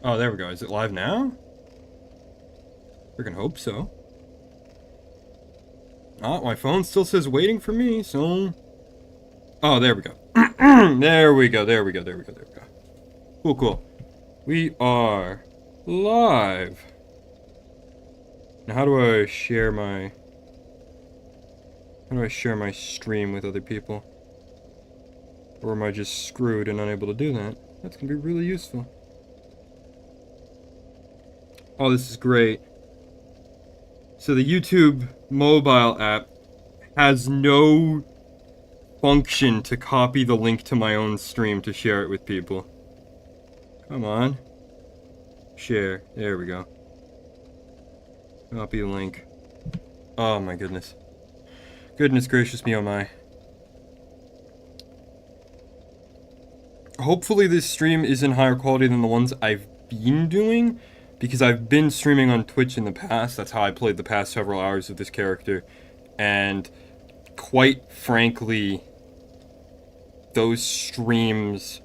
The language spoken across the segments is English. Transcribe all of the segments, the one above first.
Oh, there we go. Is it live now? Freaking hope so. Oh, my phone still says waiting for me, so... Oh, there we go. There we go, there we go, there we go, there we go. Cool, cool. We are live. Now, how do I share my... How do I share my stream with other people? Or am I just screwed and unable to do that? That's gonna be really useful. Oh, this is great. So the YouTube mobile app has no function to copy the link to my own stream to share it with people. Come on. Share. There we go. Copy the link. Oh my goodness. Goodness gracious me, oh my. Hopefully this stream is in higher quality than the ones I've been doing, because I've been streaming on Twitch in the past. That's how I played the past several hours of this character. And quite frankly, those streams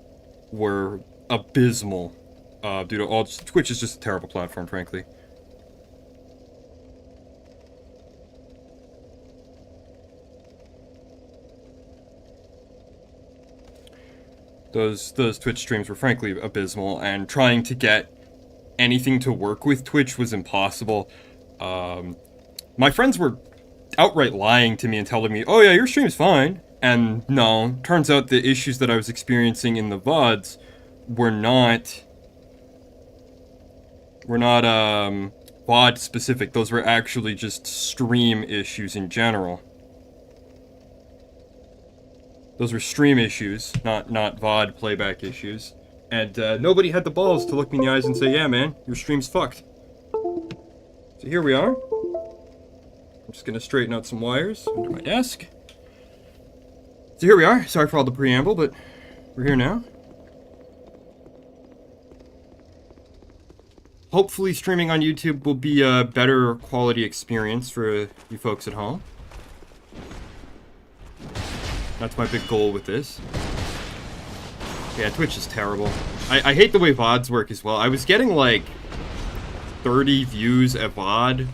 were abysmal. Due to all... Twitch is just a terrible platform, frankly. Those Twitch streams were frankly abysmal, and trying to get anything to work with Twitch was impossible. My friends were outright lying to me and telling me, oh yeah, your stream's fine. And no, turns out the issues that I was experiencing in the VODs were not VOD specific. Those were actually just stream issues in general. Those were stream issues, not VOD playback issues. And nobody had the balls to look me in the eyes and say, yeah man, your stream's fucked. So here we are. I'm just gonna straighten out some wires under my desk. So here we are. Sorry for all the preamble, but we're here now. Hopefully streaming on YouTube will be a better quality experience for you folks at home. That's my big goal with this. Yeah, Twitch is terrible. I hate the way VODs work as well. I was getting like 30 views a VOD,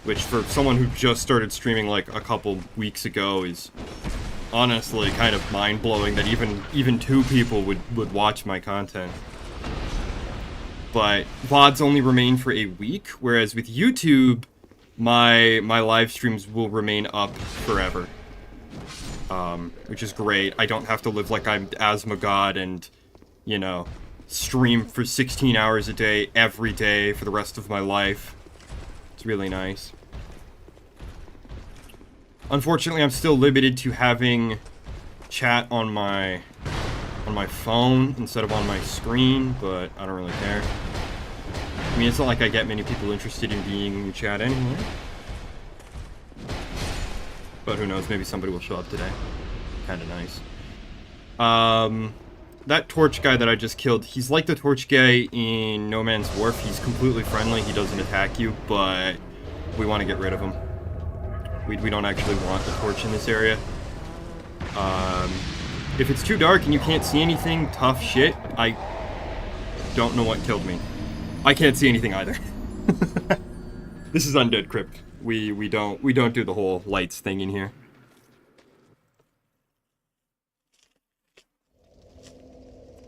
which for someone who just started streaming like a couple weeks ago is honestly kind of mind-blowing that even two people would watch my content. But VODs only remain for a week, whereas with YouTube, my live streams will remain up forever. Which is great. I don't have to live like I'm Asthma God and, you know, stream for 16 hours a day, every day, for the rest of my life. It's really nice. Unfortunately, I'm still limited to having chat on my phone instead of on my screen, but I don't really care. I mean, it's not like I get many people interested in being in chat anyway. But who knows, maybe somebody will show up today. Kinda nice. That torch guy that I just killed, he's like the torch guy in No Man's Wharf. He's completely friendly, he doesn't attack you, but we want to get rid of him. We don't actually want the torch in this area. If it's too dark and you can't see anything, tough shit. I don't know what killed me. I can't see anything either. This is Undead Crypt. We don't do the whole lights thing in here.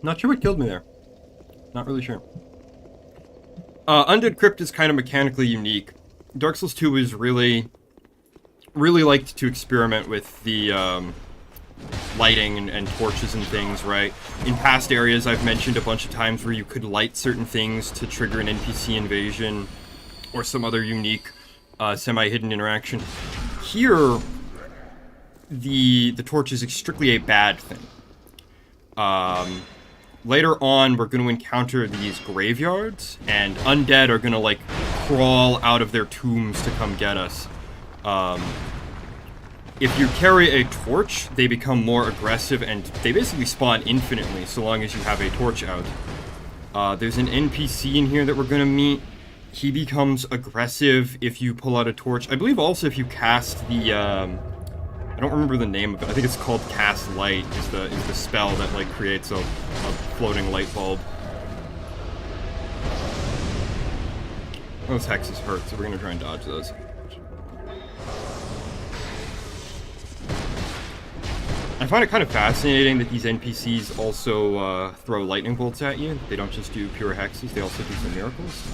Not sure what killed me there. Not really sure. Undead Crypt is kind of mechanically unique. Dark Souls 2 is really liked to experiment with the lighting and torches and things, right? In past areas, I've mentioned a bunch of times where you could light certain things to trigger an NPC invasion or some other unique semi-hidden interaction. Here, the torch is strictly a bad thing. Later on, we're going to encounter these graveyards, and undead are going to, like, crawl out of their tombs to come get us. If you carry a torch, they become more aggressive, and they basically spawn infinitely, so long as you have a torch out. There's an NPC in here that we're going to meet. He becomes aggressive if you pull out a torch. I believe also if you cast the, I don't remember the name of it. I think it's called Cast Light, is the spell that, like, creates a floating light bulb. Those hexes hurt, so we're gonna try and dodge those. I find it kind of fascinating that these NPCs also throw lightning bolts at you. They don't just do pure hexes, they also do some miracles.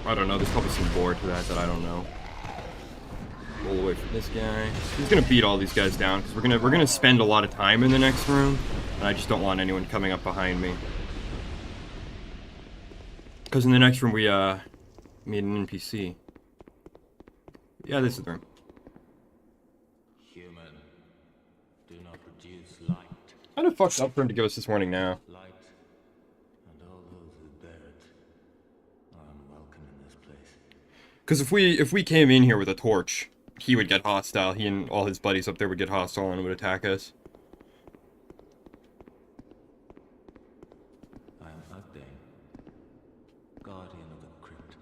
I don't know, there's probably some lore to that I don't know. Roll away from this guy. He's gonna beat all these guys down, because we're gonna spend a lot of time in the next room, and I just don't want anyone coming up behind me. Because in the next room we meet an NPC. Yeah, this is the room. Kind of fucked up for him to give us this warning now. Light and all those who bear it are unwelcome in this place. Because if we came in here with a torch, he would get hostile. He and all his buddies up there would get hostile and would attack us. I am Undead, guardian of the crypt.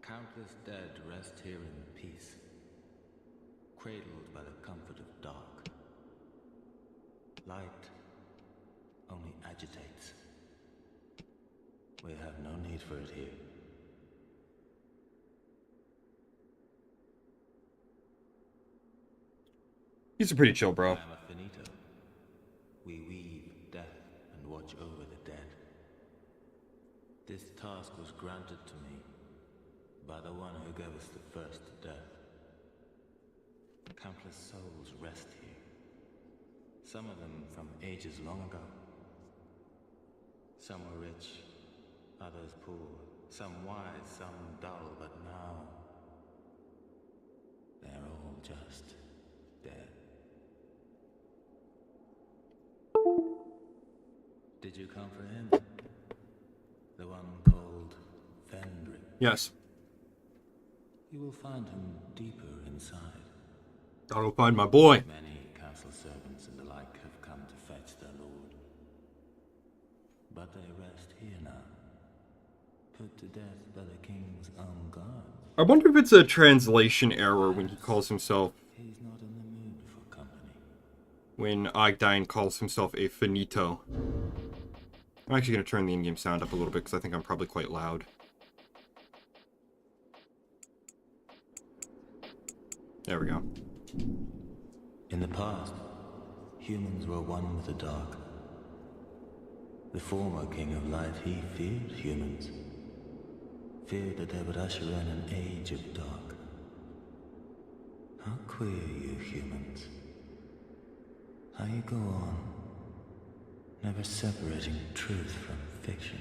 Countless dead rest here in peace, cradled by the comfort of dark. Light only agitates. We have no need for it here. He's a pretty chill bro. I am a finito. We weave death and watch over the dead. This task was granted to me by the one who gave us the first death. Countless souls rest here. Some of them from ages long ago. Some were rich, others poor, some wise, some dull, but now they're all just dead. Did you come for him? The one called Vendrick? Yes. You will find him deeper inside. I'll find my boy. Many castle servants and the like have come to fetch their lord. But they rest here now, put to death by the king's own guard. I wonder if it's a translation error when he calls himself... He's not in the mood for company. When Ogdyne calls himself a finito. I'm actually going to turn the in-game sound up a little bit because I think I'm probably quite loud. There we go. In the past, humans were one with the dark. The former king of light, he feared humans. Feared that they would usher in an age of dark. How queer you humans. How you go on, never separating truth from fiction.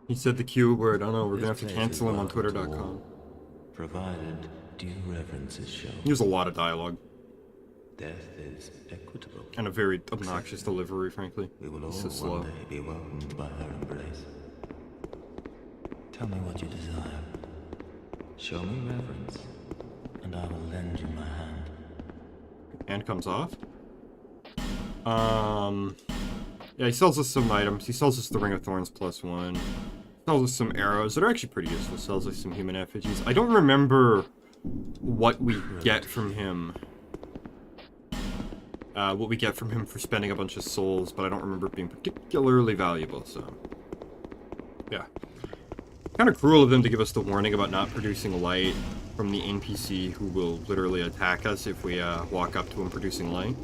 He said the Q word. I don't know, we're going to This have to place cancel is him on welcome to twitter.com. all, provided due reverence is shown. He used a lot of dialogue. Death is equitable. And a very obnoxious delivery, frankly. We will all He's so slow. one day be welcomed by her embrace. Tell me what you desire. Show me reverence, and I will lend you my hand. Hand comes off. Yeah, he sells us some items. He sells us the Ring of Thorns +1. Sells us some arrows that are actually pretty useful. Sells us some human effigies. I don't remember what we get from him. What we get from him for spending a bunch of souls, but I don't remember it being particularly valuable, so... yeah. Kind of cruel of them to give us the warning about not producing light from the NPC who will literally attack us if we walk up to him producing light.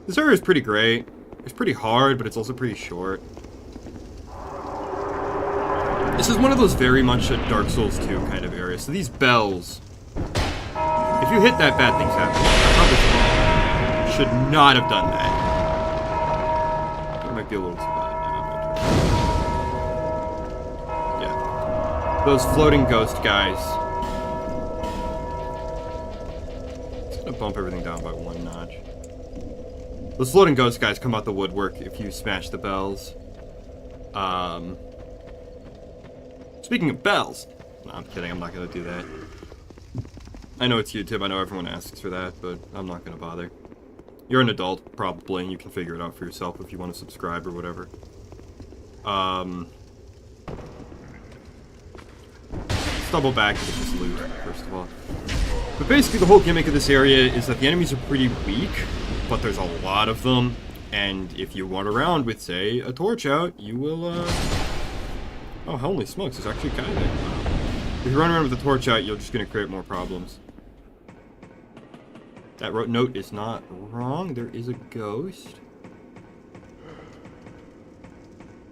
This area is pretty great. It's pretty hard, but it's also pretty short. This is one of those very much a Dark Souls 2 kind of areas. So these bells, if you hit that, bad things happen. I probably should not have done that. It might be a little too bad. Yeah. Those floating ghost guys. It's gonna bump everything down by 1 notch. Those floating ghost guys come out the woodwork if you smash the bells. Speaking of bells. No, I'm kidding, I'm not gonna do that. I know it's YouTube, I know everyone asks for that, but I'm not gonna bother. You're an adult, probably, and you can figure it out for yourself if you want to subscribe or whatever. Let's double back to get this loot, first of all. But basically the whole gimmick of this area is that the enemies are pretty weak, but there's a lot of them. And if you run around with, say, a torch out, you will, Oh, holy smokes, there's actually a guy there. If you run around with a torch out, you're just gonna create more problems. That note is not wrong. There is a ghost.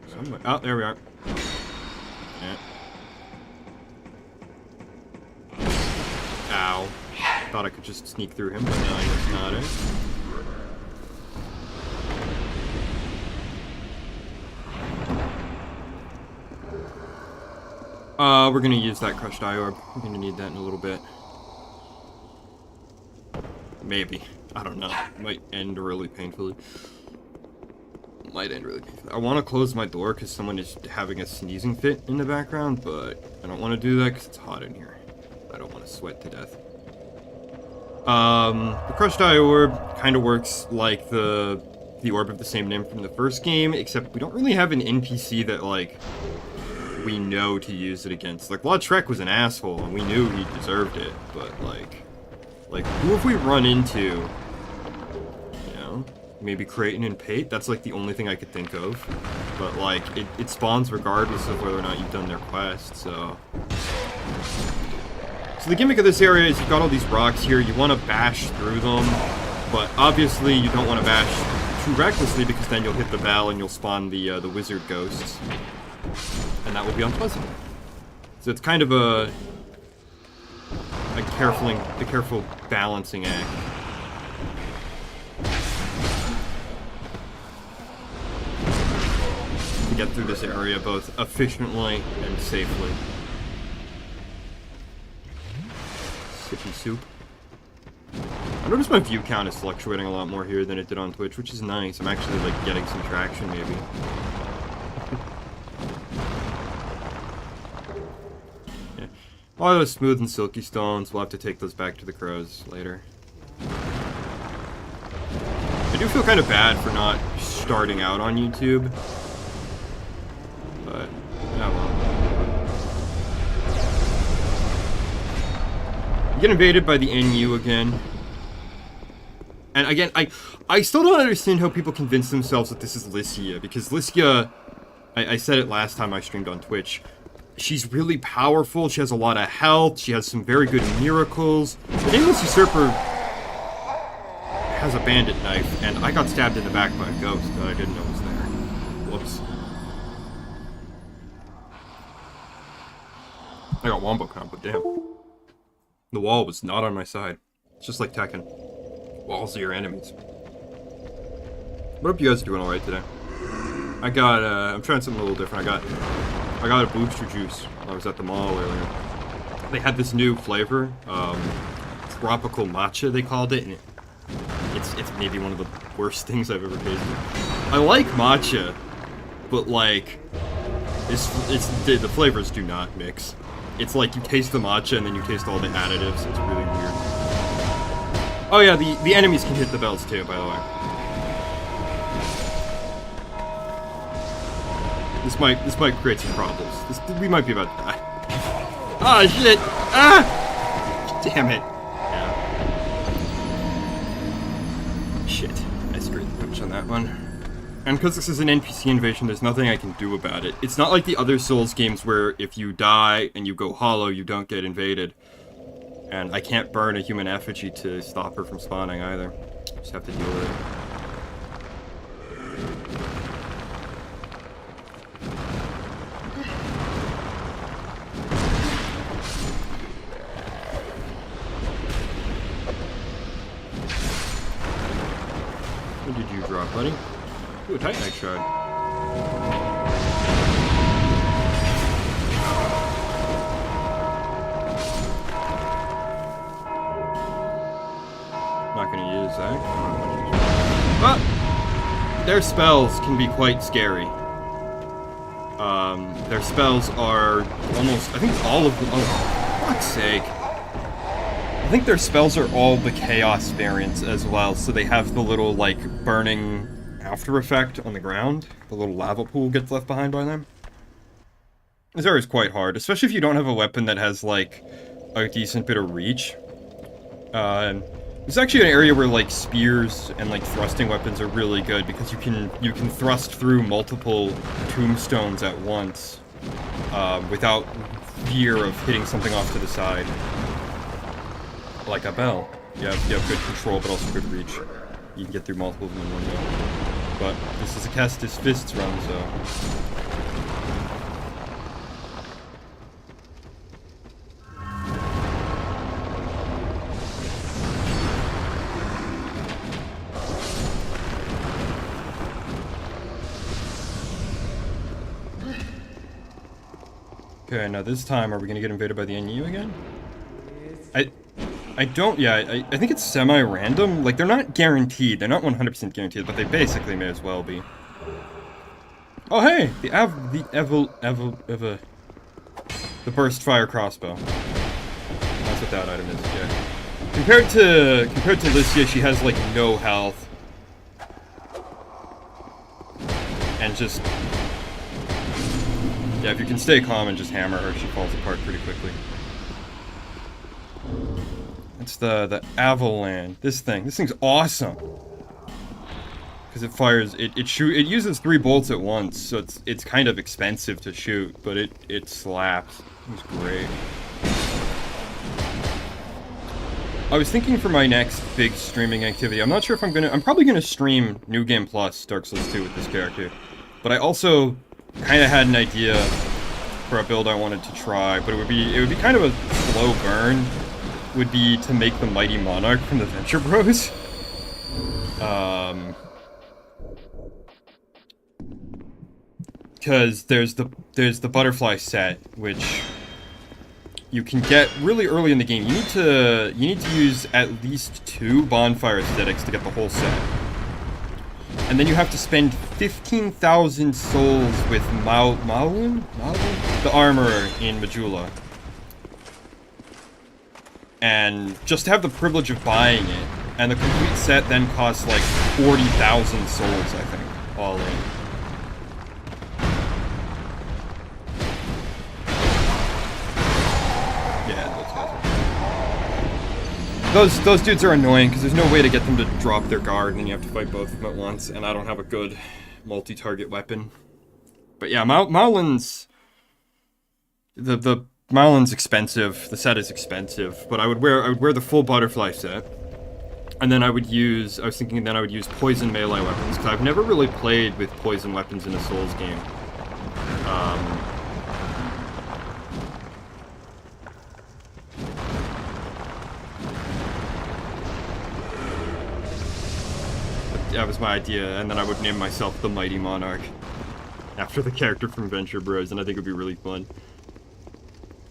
Somewhere. Oh, there we are. Yeah. Ow. Thought I could just sneak through him, but no, I guess not, eh? We're gonna use that crushed eye orb. We're gonna need that in a little bit. Maybe. I don't know. Might end really painfully. Might end really painfully. I want to close my door because someone is having a sneezing fit in the background, but I don't want to do that because it's hot in here. I don't want to sweat to death. The crushed eye orb kind of works like the orb of the same name from the first game, except we don't really have an NPC that, like, we know to use it against. Like, Lautrec was an asshole, and we knew he deserved it, but, like, who have we run into? You know? Maybe Kraton and Pate? That's, like, the only thing I could think of. But, like, it spawns regardless of whether or not you've done their quest, so... So the gimmick of this area is you've got all these rocks here, you want to bash through them, but obviously you don't want to bash too recklessly because then you'll hit the bell and you'll spawn the wizard ghosts. And that will be unpleasant. So it's kind of a careful balancing act. To get through this area both efficiently and safely. Sippy soup. I noticed my view count is fluctuating a lot more here than it did on Twitch, which is nice. I'm actually, like, getting some traction, maybe. Yeah. All those smooth and silky stones, we'll have to take those back to the crows later. I do feel kind of bad for not starting out on YouTube. But, yeah, well. Get invaded by the NU again. And again, I still don't understand how people convince themselves that this is Lycia, because Lycia, I said it last time I streamed on Twitch, she's really powerful, she has a lot of health, she has some very good miracles. The Nameless Usurper has a bandit knife, and I got stabbed in the back by a ghost that I didn't know was there. Whoops. I got wombo combo, damn. The wall was not on my side. It's just like Tekken. Walls are your enemies. What hope you guys are doing alright today. I got, I'm trying something a little different. I got a booster juice while I was at the mall earlier. They had this new flavor, tropical matcha they called it, and it's maybe one of the worst things I've ever tasted. I like matcha, but like, the flavors do not mix. It's like you taste the matcha and then you taste all the additives. It's really weird. Oh yeah, the enemies can hit the bells too, by the way. This might create some problems. We might be about to die. Ah, shit! Ah! Damn it. Yeah. Shit. I screwed the punch on that one. And because this is an NPC invasion, there's nothing I can do about it. It's not like the other Souls games where if you die and you go hollow, you don't get invaded. And I can't burn a human effigy to stop her from spawning either. Just have to deal with it. What did you drop, buddy? Ooh, a Titanite shard. Not gonna use that. But their spells can be quite scary. Their spells are almost, I think all of them, oh, for fuck's sake. I think their spells are all the Chaos variants as well, so they have the little, like, burning after effect on the ground. The little lava pool gets left behind by them. This area is quite hard, especially if you don't have a weapon that has, like, a decent bit of reach. It's actually an area where like spears and like thrusting weapons are really good because you can thrust through multiple tombstones at once without fear of hitting something off to the side. Like a bell. You have good control, but also good reach. You can get through multiple of them in one go. But this is a Kestis Fists run, so... Okay, now this time, are we gonna get invaded by the NU again? I don't, yeah, I think it's semi-random. Like, they're not guaranteed. They're not 100% guaranteed, but they basically may as well be. Oh, hey! The burst fire crossbow. That's what that item is, yeah. Compared to Lycia, she has, like, no health. And just... yeah, if you can stay calm and just hammer her, she falls apart pretty quickly. It's the Avalan. This thing's awesome. Because it fires, it uses 3 bolts at once, so it's kind of expensive to shoot, but it slaps. It's great. I was thinking for my next big streaming activity, I'm not sure if I'm probably gonna stream New Game Plus Dark Souls 2 with this character. But I also kind of had an idea for a build I wanted to try, but it would be kind of a slow burn. Would be to make the Mighty Monarch from the Venture Bros. Because there's the butterfly set, which you can get really early in the game. You need to use at least 2 bonfire aesthetics to get the whole set. And then you have to spend 15,000 souls with Malun? The armor in Majula. And just to have the privilege of buying it. And the complete set then costs like 40,000 souls, I think, all in. Yeah, those dudes are annoying because there's no way to get them to drop their guard, and then you have to fight both of them at once, and I don't have a good multi-target weapon. But yeah, Maolin's... The Maolin's expensive, the set is expensive, but I would wear the full butterfly set. And then I was thinking then I would use poison melee weapons, because I've never really played with poison weapons in a Souls game. That was my idea, and then I would name myself the Mighty Monarch. After the character from Venture Bros, and I think it would be really fun.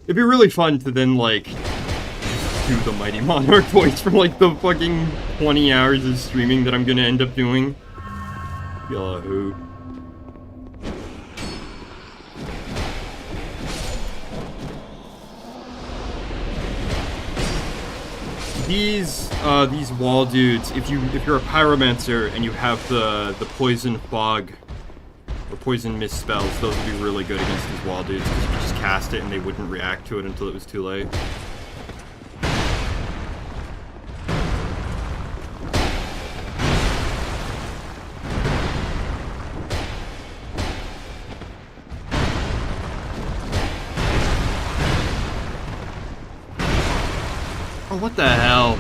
It'd be really fun to then, like, do the Mighty Monarch voice for, like, the fucking 20 hours of streaming that I'm gonna end up doing. Yahoo. These wall dudes, if you're a pyromancer and you have the poison fog or poison mist spells, those would be really good against these wall dudes because you could just cast it and they wouldn't react to it until it was too late. Oh, what the hell?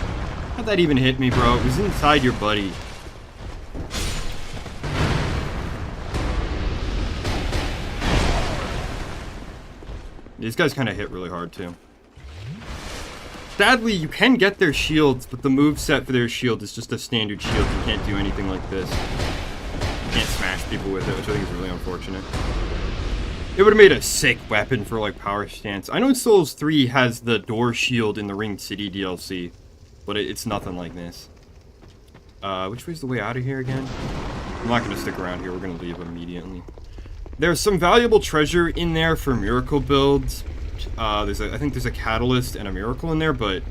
How'd that even hit me, bro? It was inside your buddy. These guys kind of hit really hard, too. Sadly, you can get their shields, but the moveset for their shield is just a standard shield. You can't do anything like this. You can't smash people with it, which I think is really unfortunate. It would have made a sick weapon for, like, power stance. I know Souls 3 has the door shield in the Ringed City DLC, but it's nothing like this. Which way's the way out of here again? I'm not going to stick around here. We're going to leave immediately. There's some valuable treasure in there for miracle builds. I think there's a catalyst and a miracle in there, but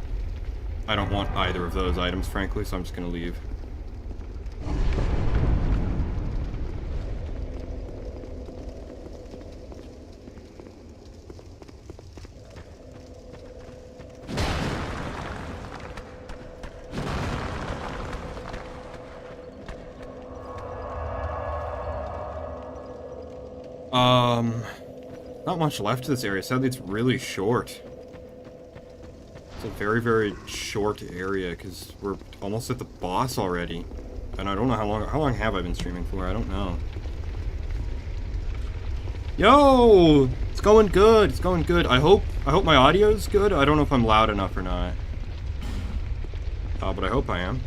I don't want either of those items, frankly, so I'm just going to leave. Not much left to this area. Sadly, it's really short. It's a very, very short area, because we're almost at the boss already. And I don't know how long have I been streaming for? I don't know. Yo! It's going good, it's going good. I hope my audio's good. I don't know if I'm loud enough or not. But I hope I am.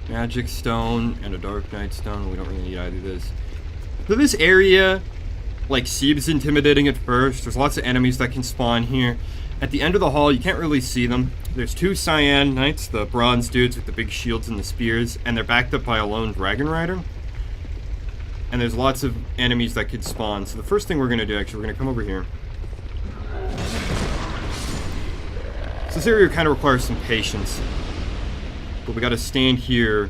Magic stone and a dark knight stone. We don't really need either of this. So this area, like, seems intimidating at first. There's lots of enemies that can spawn here. At the end of the hall, you can't really see them. There's two cyan knights, the bronze dudes with the big shields and the spears, and they're backed up by a lone dragon rider. And there's lots of enemies that could spawn. So the first thing we're going to do, actually, we're going to come over here. So this area kind of requires some patience. But we got to stand here.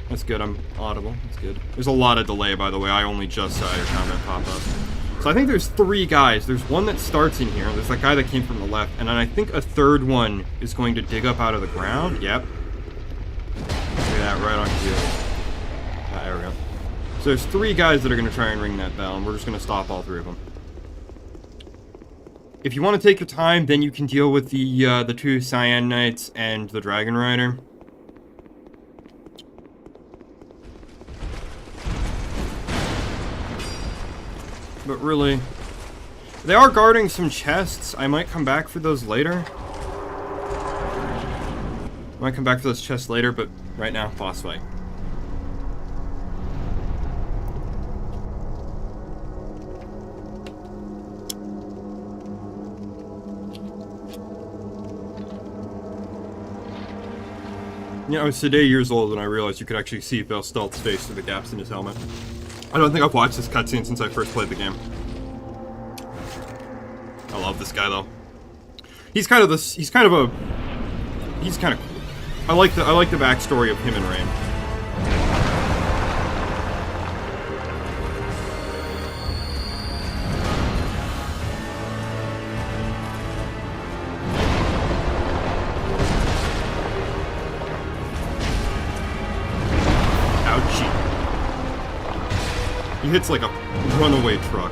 That's good, I'm audible. That's good. There's a lot of delay, by the way. I only just saw your comment pop up. So I think there's three guys. There's one that starts in here. There's that guy that came from the left. And then I think a third one is going to dig up out of the ground. Yep. Look at that, right on cue. There we go. So there's three guys that are going to try and ring that bell, and we're just going to stop all three of them. If you want to take your time, then you can deal with the two cyan knights and the dragon rider. But really, they are guarding some chests. I might come back for those later. Might come back for those chests later, but right now, boss fight. Yeah, I was today years old and I realized you could actually see Val Stealth's face through the gaps in his helmet. I don't think I've watched this cutscene since I first played the game. I love this guy though. He's kind of cool. I like the backstory of him and Rain. He hits like a runaway truck.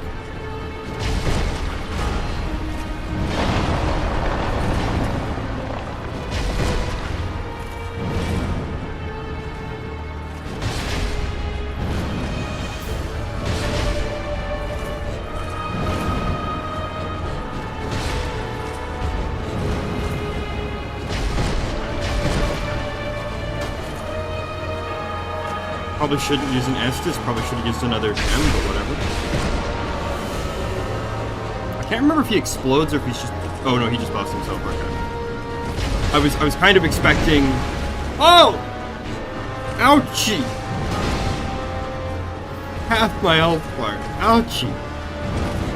Probably shouldn't use an Estus, probably should have used another gem, but whatever. I can't remember if he explodes or if he's just... Oh no, he just buffs himself, okay. I was kind of expecting... Oh! Ouchie! Half my health bar. Ouchie!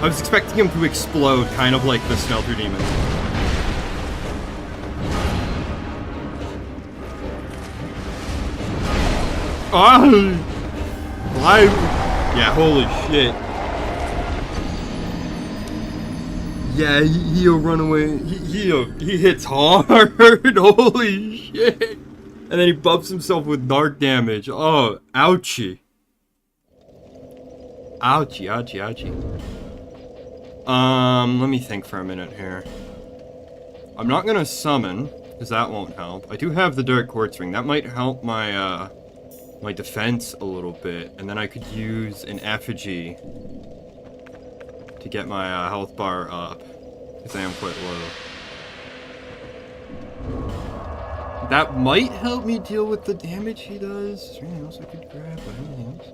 I was expecting him to explode, kind of like the Smelter Demon. Oh! Live! Yeah, holy shit. Yeah, he'll run away. He hits hard. Holy shit. And then he buffs himself with dark damage. Oh, ouchie. Ouchie, ouchie, ouchie. Let me think for a minute here. I'm not gonna summon, because that won't help. I do have the Dark Quartz Ring. That might help my, my defense a little bit, and then I could use an effigy to get my health bar up, because I am quite low. That might help me deal with the damage he does. Is there anything else I could grab? Anything else?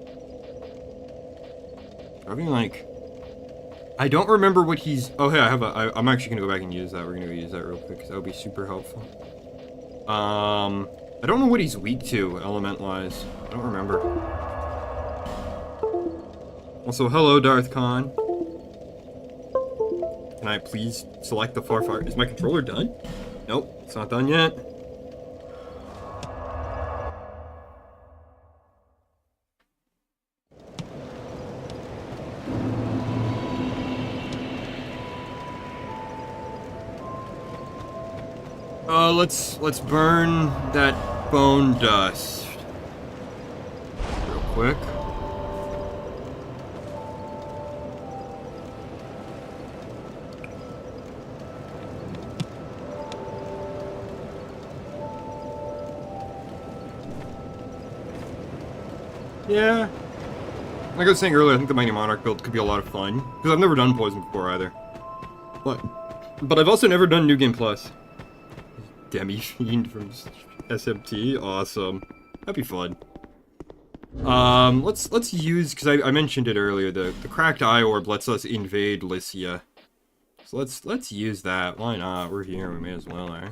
Grabbing like... I don't remember what he's... Oh hey, I'm actually gonna go back and use that. We're gonna go use that real quick, because that would be super helpful. I don't know what he's weak to, element-wise. I don't remember. Also, hello, Darth Khan. Can I please select the far? Is my controller done? Nope, it's not done yet. Let's burn that bone dust real quick. Yeah. Like I was saying earlier, I think the Mighty Monarch build could be a lot of fun. Because I've never done Poison before either. But I've also never done New Game Plus. Demi-Fiend from SMT? Awesome. That'd be fun. Let's use, because I mentioned it earlier, the Cracked Eye Orb lets us invade Lycia. So let's use that. Why not? We're here, we may as well, eh?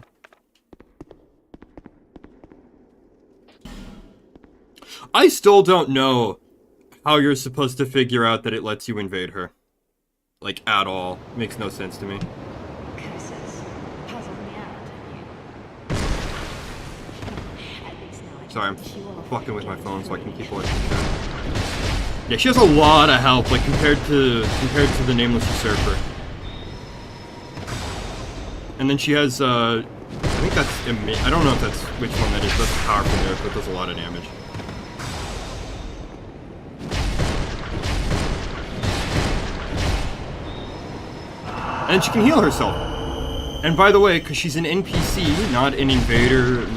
I still don't know how you're supposed to figure out that it lets you invade her. Like, at all. Makes no sense to me. Sorry, I'm fucking with my phone so I can keep watching chat. Yeah, she has a lot of help, like, compared to the Nameless Usurper. And then she has, I think that's, I don't know if that's which one that is, that's a powerful nerf, but does a lot of damage. And she can heal herself. And by the way, because she's an NPC, not an invader,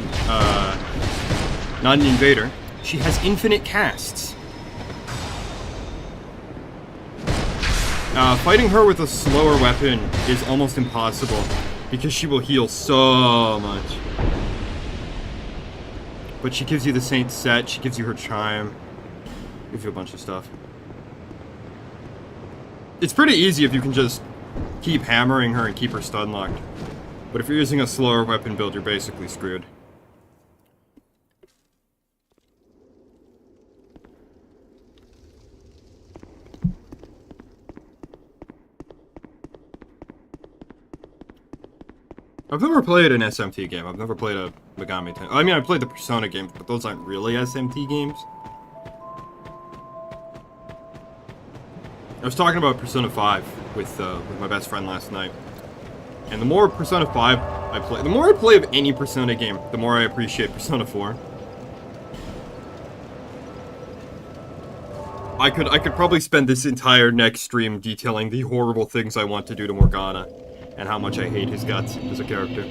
she has infinite casts. Fighting her with a slower weapon is almost impossible, because she will heal so much. But she gives you the Saint set, she gives you her Chime, gives you a bunch of stuff. It's pretty easy if you can just keep hammering her and keep her stun locked. But if you're using a slower weapon build, you're basically screwed. I've never played an SMT game. I've never played a Megami Tensei. I mean, I played the Persona games, but those aren't really SMT games. I was talking about Persona 5 with my best friend last night. And the more Persona 5 I play, the more I play of any Persona game, the more I appreciate Persona 4. I could probably spend this entire next stream detailing the horrible things I want to do to Morgana, and how much I hate his guts as a character.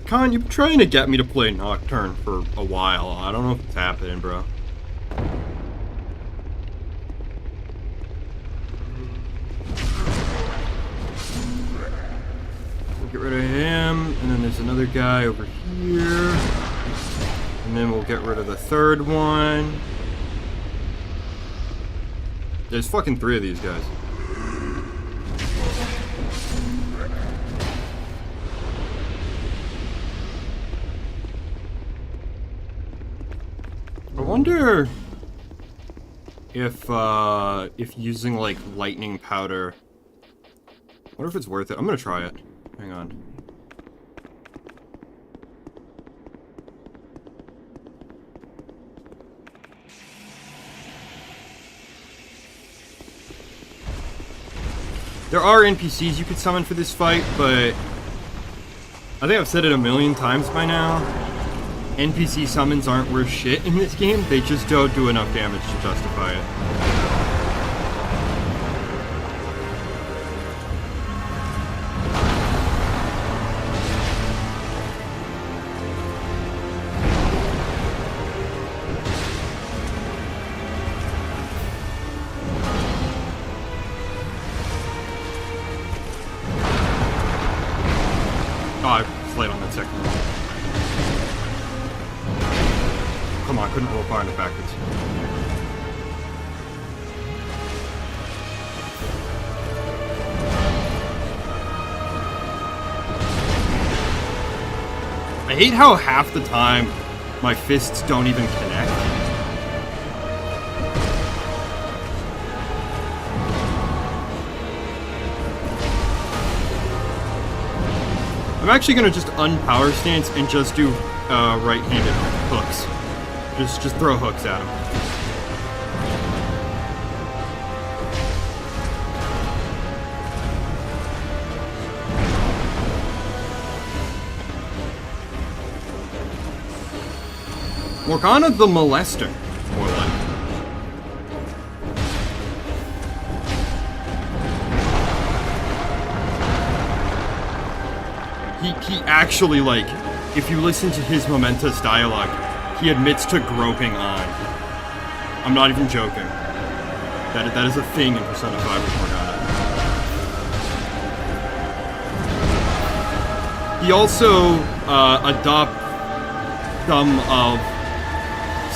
Con, you've been trying to get me to play Nocturne for a while. I don't know if it's happening, bro. We'll get rid of him, and then there's another guy over here. And then we'll get rid of the third one. There's fucking 3 of these guys. I wonder if using like lightning powder. I wonder if it's worth it. I'm gonna try it. Hang on. There are NPCs you could summon for this fight, but I think I've said it a million times by now. NPC summons aren't worth shit in this game, they just don't do enough damage to justify it. Oh, I was late on that second one. Come on, I couldn't roll far enough backwards. I hate how half the time my fists don't even connect. I'm actually gonna just unpower stance and just do right-handed hooks. Just throw hooks at him. Morgana the Molester, more like. He actually, like, if you listen to his momentous dialogue, he admits to groping on. I'm not even joking. That is a thing in Persona 5 with Morgana. He also adopts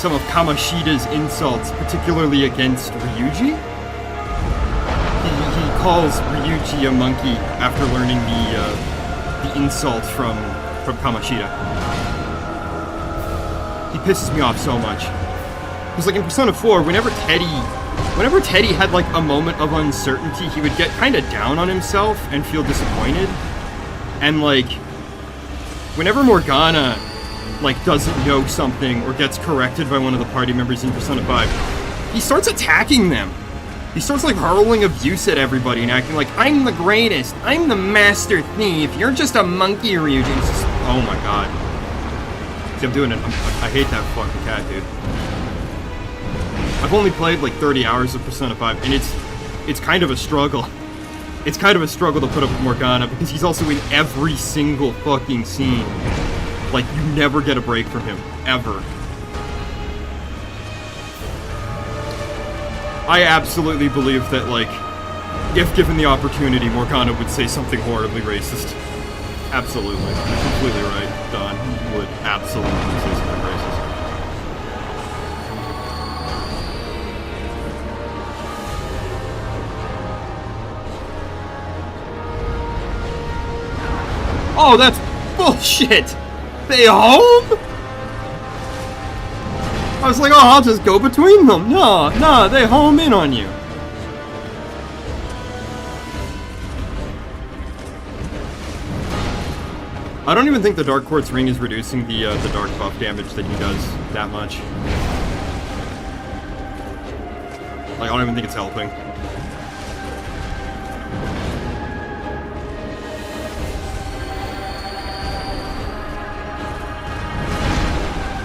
some of Kamoshida's insults, particularly against Ryuji. He calls Ryuji a monkey after learning the insult from Kamoshida. He pisses me off so much. Because like in Persona 4, whenever Teddy had like a moment of uncertainty, he would get kind of down on himself and feel disappointed. And like, whenever Morgana like doesn't know something or gets corrected by one of the party members in Persona 5, he starts attacking them. He starts like hurling abuse at everybody and acting like, I'm the greatest, I'm the master thief, you're just a monkey, Ryuji. It's just, oh my god. See, I'm doing it. I hate that fucking cat, dude. I've only played like 30 hours of Persona 5, and it's kind of a struggle. It's kind of a struggle to put up with Morgana, because he's also in every single fucking scene. Like, you never get a break from him. Ever. I absolutely believe that, like, if given the opportunity, Morgana would say something horribly racist. Absolutely. You're completely right, Don. He would absolutely say something racist. Oh, that's bullshit! They home? I was like, oh, I'll just go between them. No, they home in on you. I don't even think the Dark Quartz Ring is reducing the dark buff damage that he does that much. Like, I don't even think it's helping.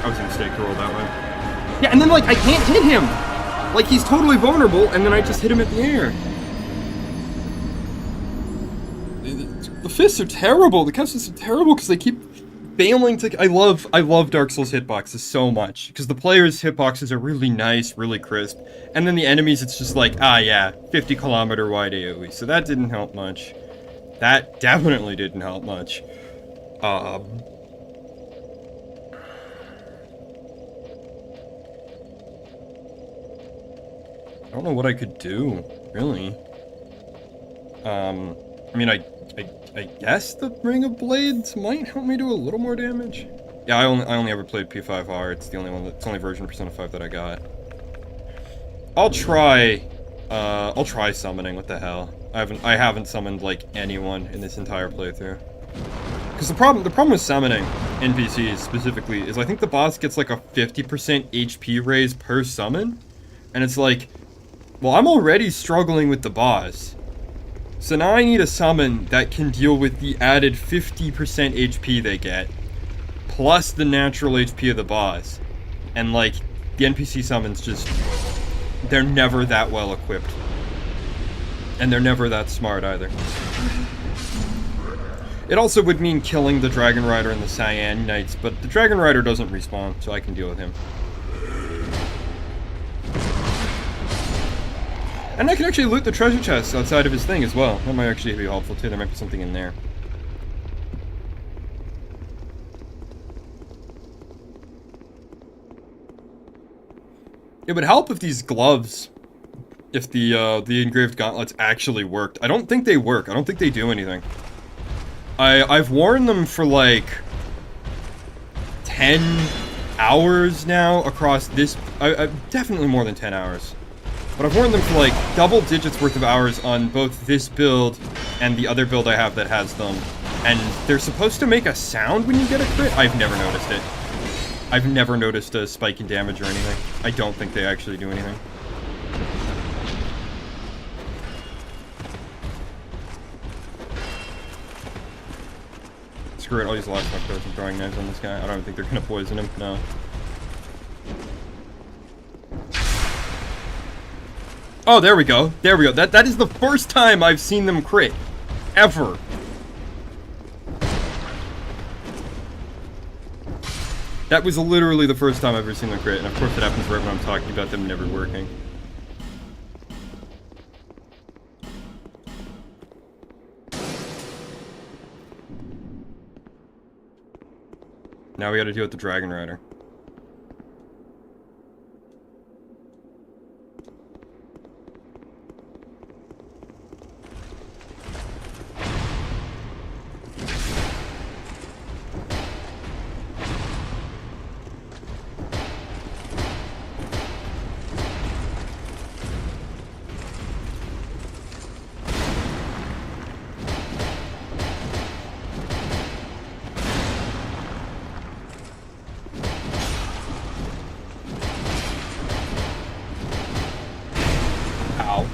I was a mistake to roll that way. Yeah, and then, like, I can't hit him! Like, he's totally vulnerable, and then I just hit him at the air. The fists are terrible. The cast fists are terrible because they keep failing to... I love Dark Souls hitboxes so much, because the players' hitboxes are really nice, really crisp, and then the enemies, it's just like, ah, yeah, 50-kilometer wide AoE, so that didn't help much. That definitely didn't help much. I don't know what I could do, really. I mean, I guess the Ring of Blades might help me do a little more damage. Yeah, I only ever played P5R. It's the only version of Persona 5 that I got. I'll try summoning. What the hell? I haven't summoned like anyone in this entire playthrough. Because the problem with summoning NPCs specifically is I think the boss gets like a 50% HP raise per summon, and it's like, well, I'm already struggling with the boss. So now I need a summon that can deal with the added 50% HP they get, plus the natural HP of the boss. And, like, the NPC summons just... they're never that well equipped. And they're never that smart either. It also would mean killing the Dragon Rider and the Cyan Knights, but the Dragon Rider doesn't respawn, so I can deal with him. And I can actually loot the treasure chests outside of his thing as well. That might actually be helpful too. There might be something in there. It would help if these gloves, if the engraved gauntlets actually worked. I don't think they work. I don't think they do anything. I've worn them for like 10 hours now across this. Definitely more than 10 hours. But I've worn them for like double digits worth of hours on both this build and the other build I have that has them. And they're supposed to make a sound when you get a crit? I've never noticed it. I've never noticed a spike in damage or anything. I don't think they actually do anything. Screw it, I'll use lots of my throwing knives on this guy. I don't think they're gonna poison him, no. Oh, there we go. There we go. That is the first time I've seen them crit. Ever. That was literally the first time I've ever seen them crit, and of course it happens right when I'm talking about them never working. Now we gotta deal with the Dragon Rider. Ow.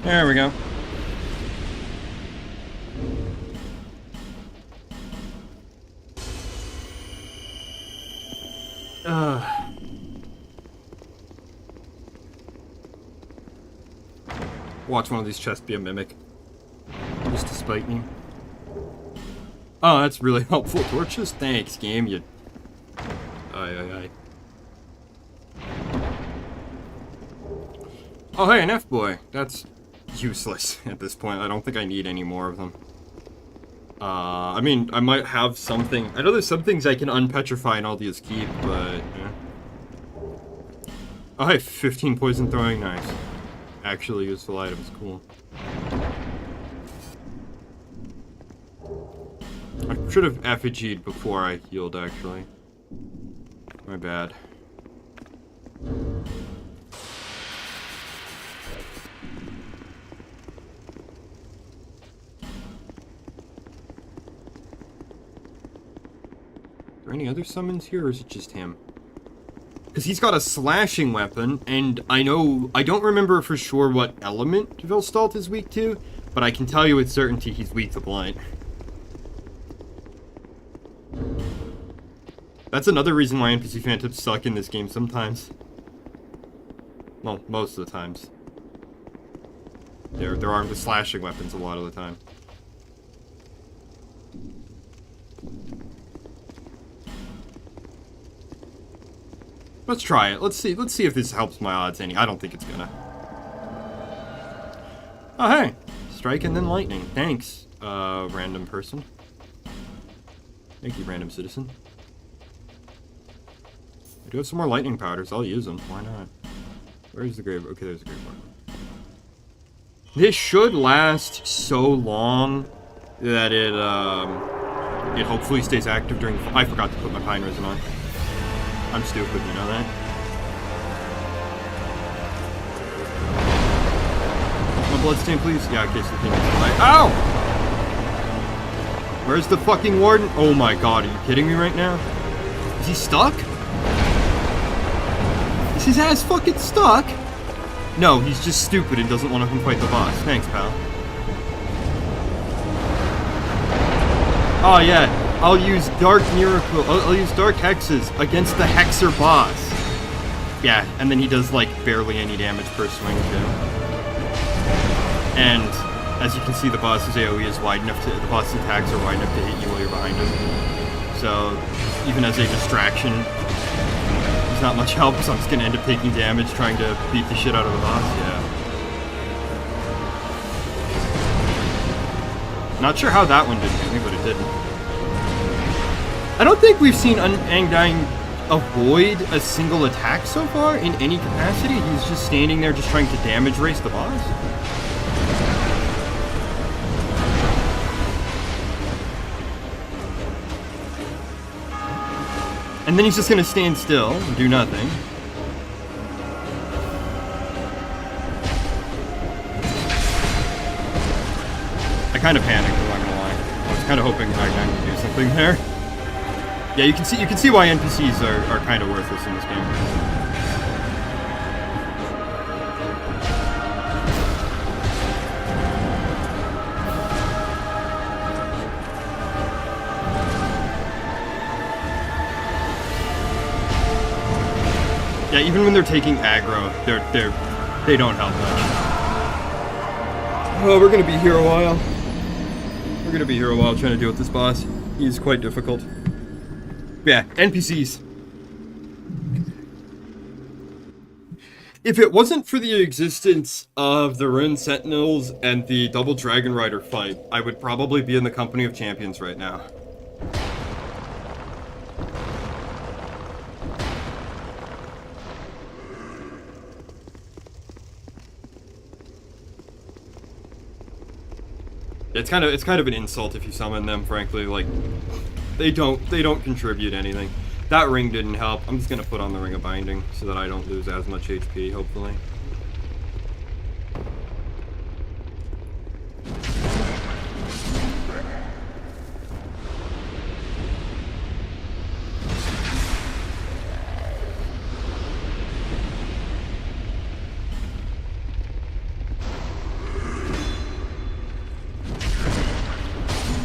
There we go. Watch one of these chests be a mimic. Just to spite me. Oh, that's really helpful. Torches? Thanks, game. You... Aye. Oh, hey, an F-boy. That's useless at this point. I don't think I need any more of them. I mean, I might have something. I know there's some things I can unpetrify and I'll just keep, but... Yeah. Oh, hey, 15 poison throwing knives. Actually useful items, cool. I should have effigied before I healed, actually. My bad. Are there any other summons here, or is it just him? Because he's got a slashing weapon, and I don't remember for sure what element Vilstalt is weak to, but I can tell you with certainty he's weak to blight. That's another reason why NPC phantoms suck in this game sometimes. Well, most of the times. They're armed with slashing weapons a lot of the time. Let's try it. Let's see if this helps my odds any. I don't think it's gonna. Oh, hey. Strike and then lightning. Thanks, random person. Thank you, random citizen. I do have some more lightning powders. I'll use them. Why not? Where's the grave? Okay, there's the grave marker. This should last so long that it hopefully stays active during... I forgot to put my pine resin on. I'm stupid, you know that? My bloodstain, please? Yeah, in case the thing is like... Ow! Where's the fucking warden? Oh my god, are you kidding me right now? Is he stuck? Is his ass fucking stuck? No, he's just stupid and doesn't want to come fight the boss. Thanks, pal. Oh yeah. I'll use Dark Miracle. I'll use Dark Hexes against the Hexer boss. Yeah, and then he does like barely any damage per swing too. And as you can see, the boss's AoE is wide enough to the boss's attacks are wide enough to hit you while you're behind him. So even as a distraction, there's not much help. So I'm just gonna end up taking damage trying to beat the shit out of the boss. Yeah. Not sure how that one did anything, but it didn't. I don't think we've seen Undying avoid a single attack so far in any capacity. He's just standing there just trying to damage race the boss. And then he's just gonna stand still and do nothing. I kind of panicked, I'm not gonna lie. I was kind of hoping Undying would do something there. Yeah, you can see why NPCs are kind of worthless in this game. Yeah, even when they're taking aggro, they don't help much. Oh, we're gonna be here a while. We're gonna be here a while trying to deal with this boss. He's quite difficult. Yeah, NPCs. If it wasn't for the existence of the Rune Sentinels and the Double Dragon Rider fight, I would probably be in the company of champions right now. It's kind of an insult if you summon them, frankly. Like, they don't contribute anything. That ring didn't help. I'm just gonna put on the Ring of Binding so that I don't lose as much HP, hopefully.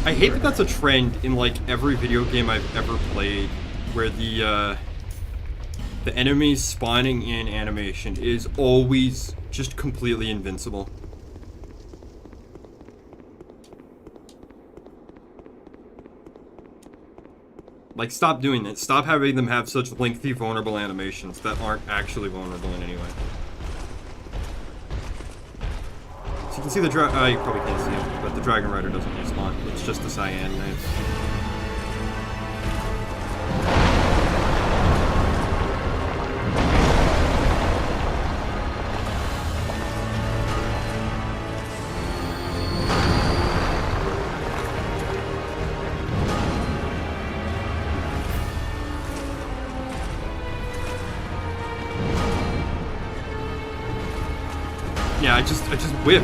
I hate that that's a trend in like every video game I've ever played, where the enemies spawning in animation is always just completely invincible. Like, stop doing that. Stop having them have such lengthy vulnerable animations that aren't actually vulnerable in any way. So you can see the you probably can't see it, but the Dragon Rider doesn't respawn. It's just the Cyan Knights. Yeah, I just whip.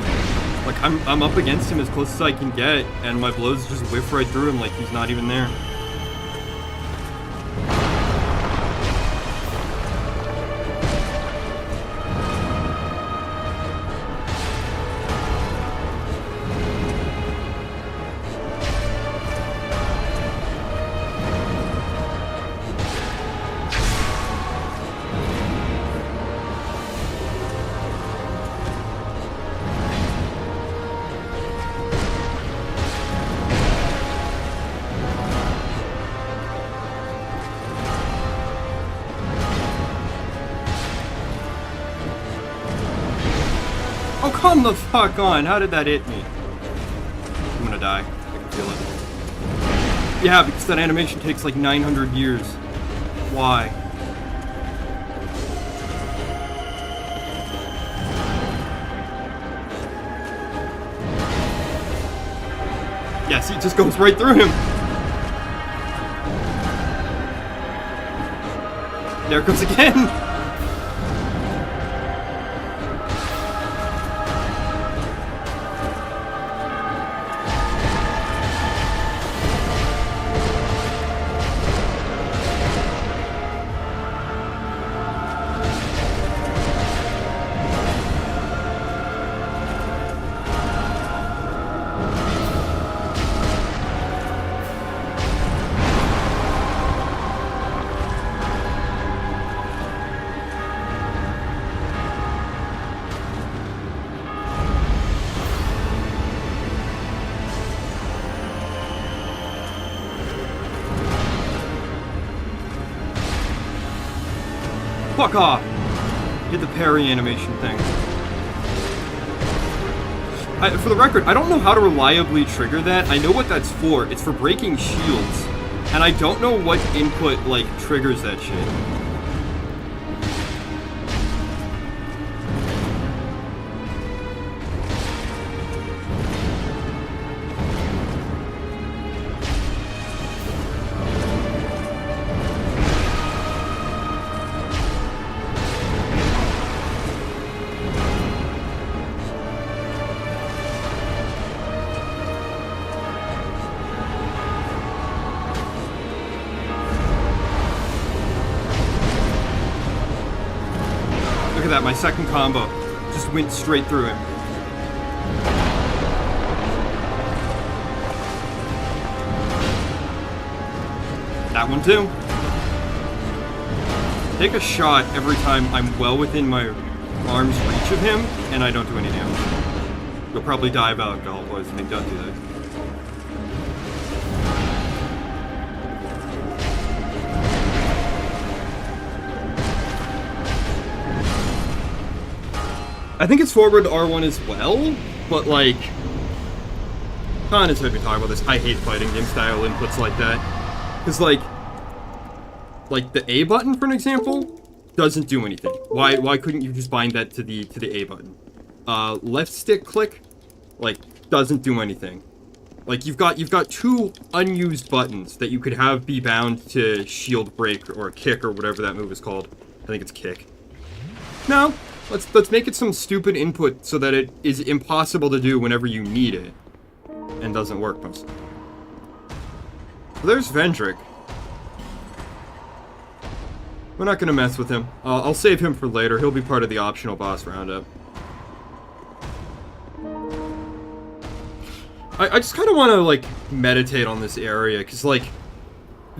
Like, I'm up against him as close as I can get, and my blows just whiff right through him like he's not even there. Oh, come the fuck on! How did that hit me? I'm gonna die. I can feel it. Yeah, because that animation takes like 900 years. Why? Yes, he just goes right through him. There it goes again. Fuck off! Did the parry animation thing. For the record, I don't know how to reliably trigger that. I know what that's for. It's for breaking shields. And I don't know what input, like, triggers that shit. Look at that, my second combo just went straight through him. That one too. Take a shot every time I'm well within my arm's reach of him, and I don't do any damage. You'll probably die of alcohol poisoning, don't do that. I think it's forward R1 as well, but like, Khan has heard me talk about this. I hate fighting game style inputs like that. Because like the A button, for an example, doesn't do anything. Why couldn't you just bind that to the A button? Left stick click, like, doesn't do anything. Like, you've got two unused buttons that you could have be bound to shield break or kick or whatever that move is called. I think it's kick. No. Let's make it some stupid input so that it is impossible to do whenever you need it. And doesn't work most. So there's Vendrick. We're not gonna mess with him. I'll save him for later. He'll be part of the optional boss roundup. I just kind of want to, like, meditate on this area, because, like,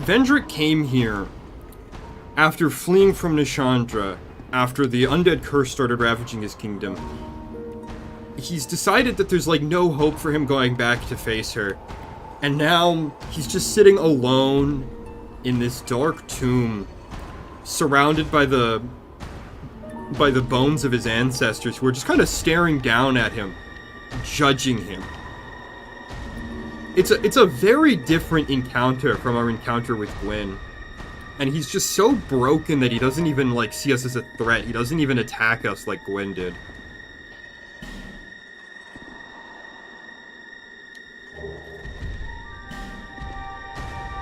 Vendrick came here after fleeing from Nishandra, after the Undead Curse started ravaging his kingdom. He's decided that there's, like, no hope for him going back to face her. And now, he's just sitting alone in this dark tomb, surrounded by the bones of his ancestors, who are just kind of staring down at him, judging him. It's a very different encounter from our encounter with Gwen. And he's just so broken that he doesn't even, like, see us as a threat. He doesn't even attack us like Gwen did.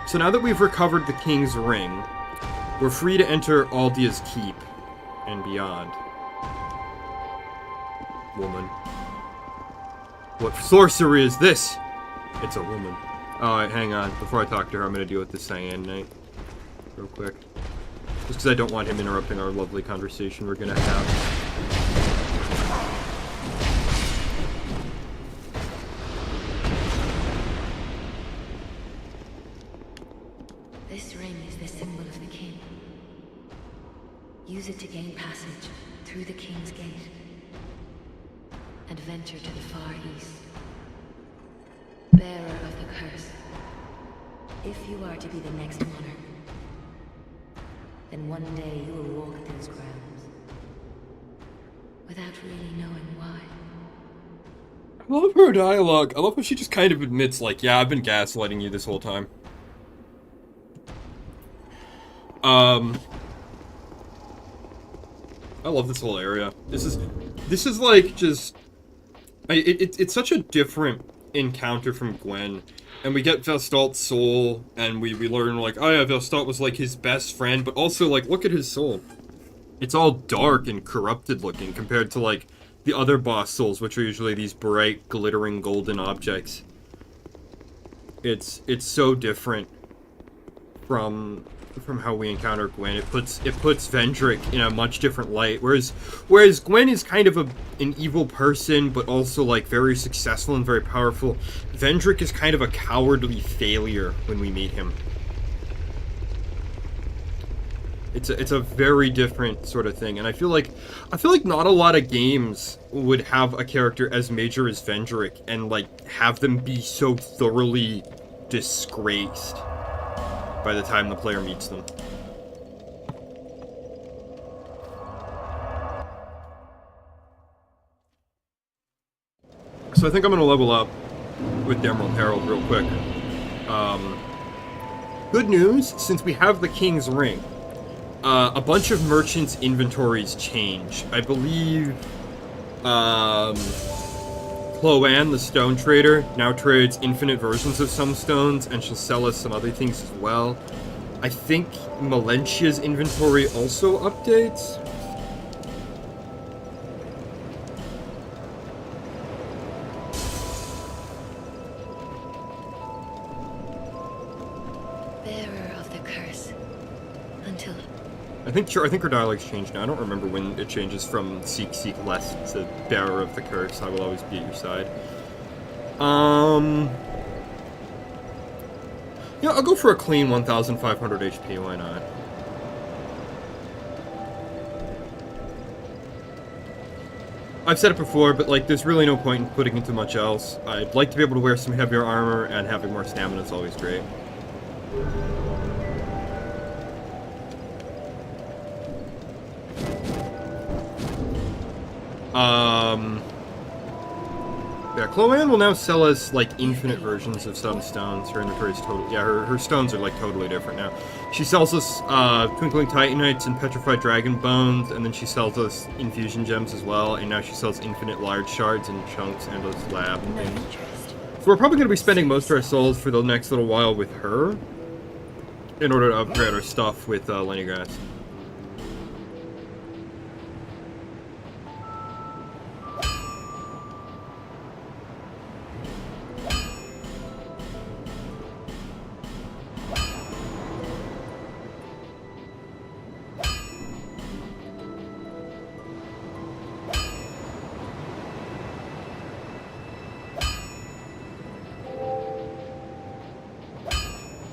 So now that we've recovered the King's Ring, we're free to enter Aldia's Keep and beyond. Woman. What sorcery is this? It's a woman. Alright, hang on. Before I talk to her, I'm gonna deal with this Cyan Knight. Real quick. Just because I don't want him interrupting our lovely conversation we're gonna have. This ring is the symbol of the king. Use it to gain passage through the king's gate and venture to the far east. Bearer of the curse, if you are to be the next monarch, then one day you will walk these grounds without really knowing why. I love her dialogue. I love how she just kind of admits, like, yeah, I've been gaslighting you this whole time. I love this whole area. This is like, just... It's such a different encounter from Gwen. And we get Vestalt's soul, and we learn, like, oh yeah, Vestalt was, like, his best friend, but also, like, look at his soul. It's all dark and corrupted looking compared to, like, the other boss souls, which are usually these bright, glittering golden objects. It's so different from how we encounter Gwen. It puts Vendrick in a much different light, whereas Gwen is kind of an evil person, but also, like, very successful and very powerful. Vendrick is kind of a cowardly failure when we meet him. It's a very different sort of thing, and I feel like not a lot of games would have a character as major as Vendrick and, like, have them be so thoroughly disgraced by the time the player meets them. So I think I'm gonna level up with the Emerald Herald real quick. Good news, since we have the King's Ring, a bunch of merchants' inventories change. I believe, Chloanne, the stone trader, now trades infinite versions of some stones, and she'll sell us some other things as well. I think Malentia's inventory also updates. Bearer of the curse. Until... I think her dialect's changed now. I don't remember when it changes from Seek Less to Bearer of the Curse. I will always be at your side. Yeah, I'll go for a clean 1,500 HP, why not? I've said it before, but like, there's really no point in putting into much else. I'd like to be able to wear some heavier armor, and having more stamina is always great. Yeah, Chloanne will now sell us, like, infinite versions of some stones. Her inventory is totally... Yeah, her stones are, like, totally different now. She sells us, Twinkling Titanites and Petrified Dragon Bones, and then she sells us Infusion Gems as well, and now she sells infinite large shards and chunks and a slab and things. So we're probably going to be spending most of our souls for the next little while with her, in order to upgrade our stuff with, Lennygrass.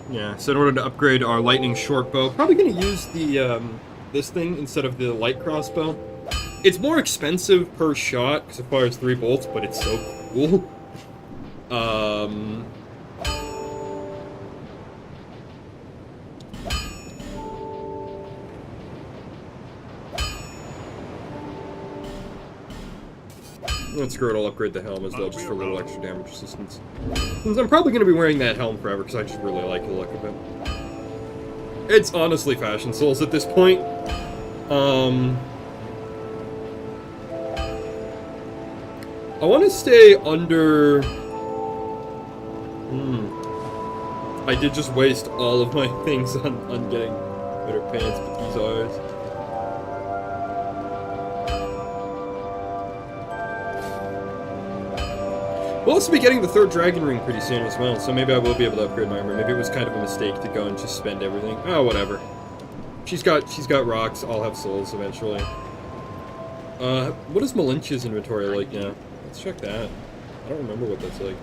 Yeah, so in order to upgrade our lightning short bow, probably going to use the, this thing instead of the light crossbow. It's more expensive per shot, because it fires 3 bolts, but it's so cool. Let's screw it, I'll upgrade the helm as well, just for a little extra damage resistance. Since I'm probably going to be wearing that helm forever, because I just really like the look of it. It's honestly Fashion Souls at this point. I want to stay under... I did just waste all of my things on getting better pants, but these are ours. We'll also be getting the 3rd Dragon Ring pretty soon as well, so maybe I will be able to upgrade my armor. Maybe it was kind of a mistake to go and just spend everything. Oh, whatever. She's got rocks, I'll have souls eventually. What is Malentia's inventory like now? Let's check that. I don't remember what that's like.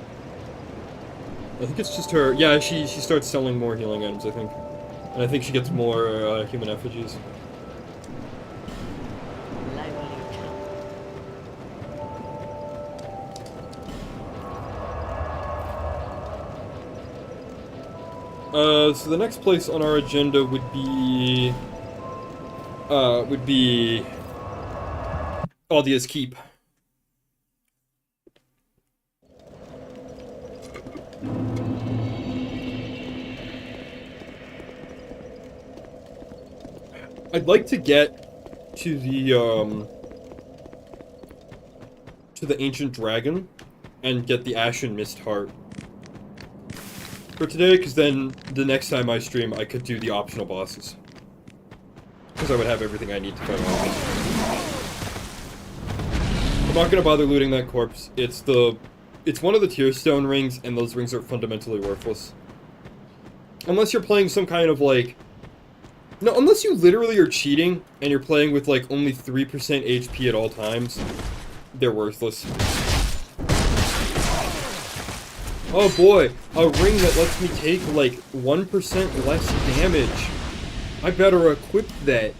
I think it's just her... Yeah, she starts selling more healing items, I think. And I think she gets more, human effigies. So the next place on our agenda would be Aldia's Keep. I'd like to get to the Ancient Dragon and get the Ashen Mist Heart for today, because then the next time I stream, I could do the optional bosses. Because I would have everything I need to fight off. I'm not gonna bother looting that corpse. It's one of the Tear Stone rings, and those rings are fundamentally worthless. Unless you're playing some kind of, like... No, unless you literally are cheating, and you're playing with, like, only 3% HP at all times, they're worthless. Oh boy, a ring that lets me take, like, 1% less damage. I better equip that,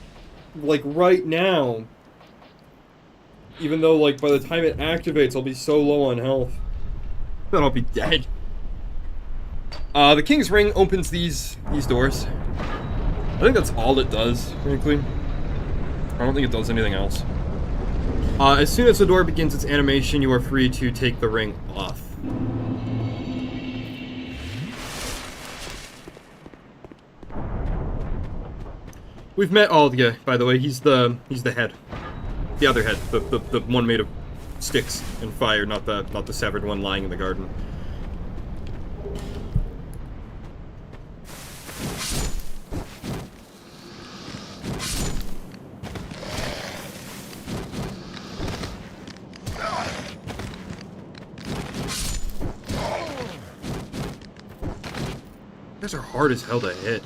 like, right now. Even though, like, by the time it activates, I'll be so low on health. Then I'll be dead. The King's Ring opens these doors. I think that's all it does, frankly. I don't think it does anything else. As soon as the door begins its animation, you are free to take the ring off. We've met Aldga, by the way. He's the head. The other head. The one made of sticks and fire, not the severed one lying in the garden. Those are hard as hell to hit.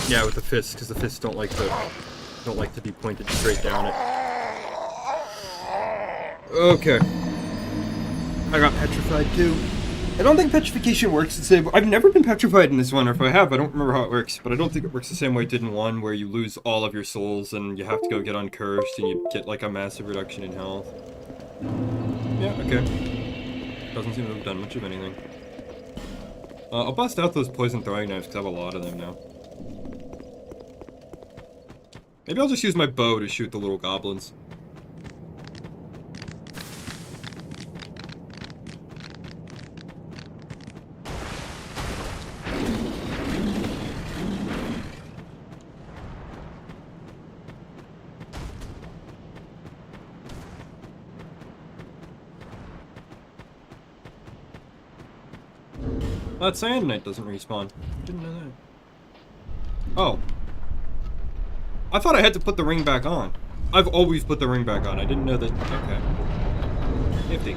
Yeah, with the fists, because the fists don't like to be pointed straight down it. Okay. I got petrified too. I don't think petrification works the same. I've never been petrified in this one, or if I have, I don't remember how it works. But I don't think it works the same way it did in 1, where you lose all of your souls and you have to go get uncursed and you get like a massive reduction in health. Yeah, okay. Doesn't seem to have done much of anything. I'll bust out those poison throwing knives because I have a lot of them now. Maybe I'll just use my bow to shoot the little goblins. That Cyanide doesn't respawn. Didn't know that. Oh. I thought I had to put the ring back on. I've always put the ring back on. I didn't know that. Okay. Nifty.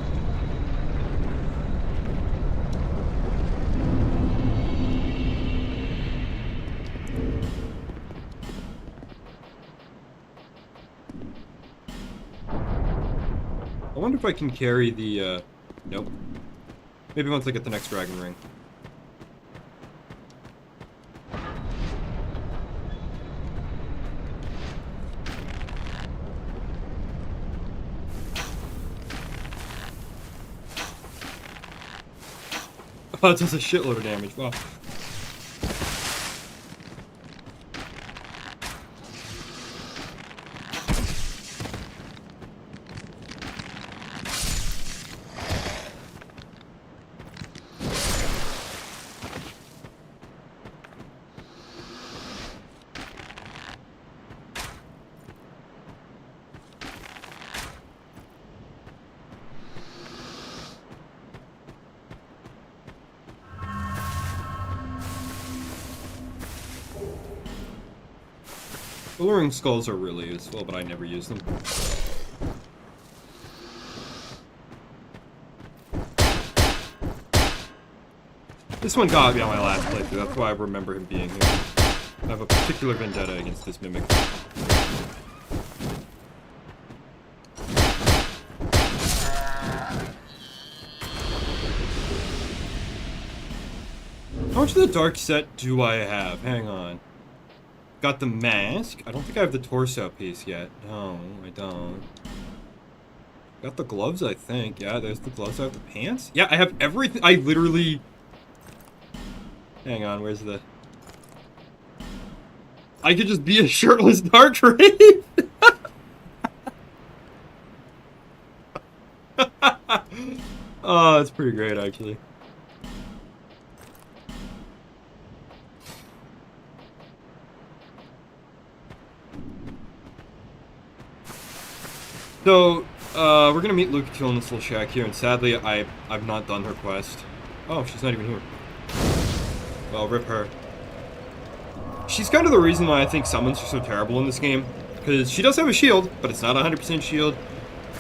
I wonder if I can carry the, nope. Maybe once I get the next dragon ring. Oh, it does a shitload of damage. Wow. Alluring skulls are really useful, but I never use them. This one got me on my last playthrough, that's why I remember him being here. I have a particular vendetta against this mimic. How much of the dark set do I have? Hang on. Got the mask. I don't think I have the torso piece yet. No, I don't. Got the gloves, I think. Yeah, there's the gloves. I have the pants. Yeah, I have everything. I literally... Hang on, where's the... I could just be a shirtless dark wraith. Oh, that's pretty great, actually. So, we're gonna meet Lucatiel in this little shack here, and sadly, I've not done her quest. Oh, she's not even here. Well, rip her. She's kind of the reason why I think summons are so terrible in this game, because she does have a shield, but it's not 100% shield,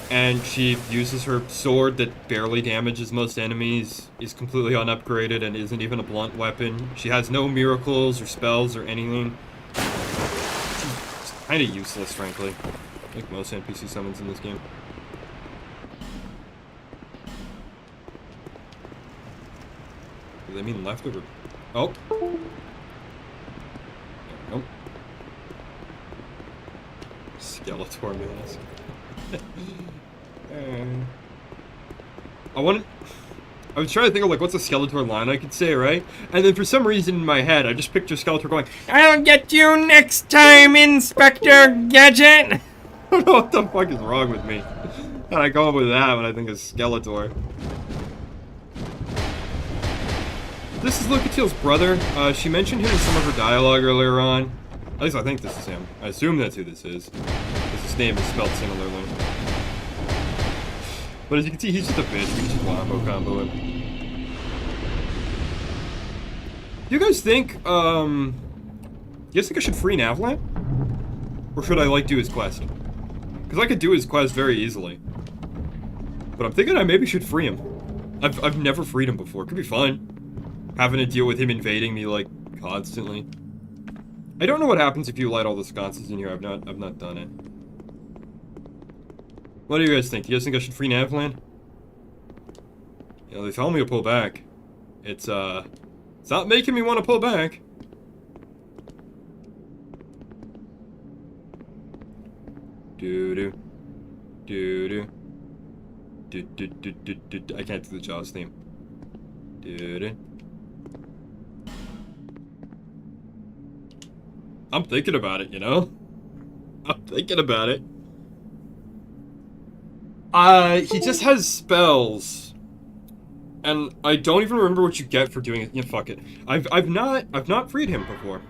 and she uses her sword that barely damages most enemies, is completely unupgraded, and isn't even a blunt weapon. She has no miracles or spells or anything. She's kind of useless, frankly. Like most NPC summons in this game. Do they mean left over? Oh. Nope. Skeletor mask. I was trying to think of like what's a Skeletor line I could say, right? And then for some reason in my head I just picture Skeletor going, "I'll get you next time, Inspector Gadget." I don't know what the fuck is wrong with me. And I go up with that when I think of Skeletor. This is Lucatiel's brother. She mentioned him in some of her dialogue earlier on. At least I think this is him. I assume that's who this is. Because his name is spelled similarly. But as you can see, he's just a bitch. We can just wombo combo him. Do you guys think, you guys think I should free Navlan? Or should I, like, do his quest? Because I could do his quest very easily. But I'm thinking I maybe should free him. I've never freed him before. Could be fun. Having to deal with him invading me, like, constantly. I don't know what happens if you light all the sconces in here. I've not done it. What do you guys think? Do you guys think I should free Navlan? You know, they tell me to pull back. It's not making me want to pull back. Doo-doo. Doo-doo. Do-do-do-do-do. I can't do the Jaws theme. Doo-doo. I'm thinking about it, you know? I'm thinking about it. He just has spells. And I don't even remember what you get for doing it. Yeah, fuck it. I've not freed him before.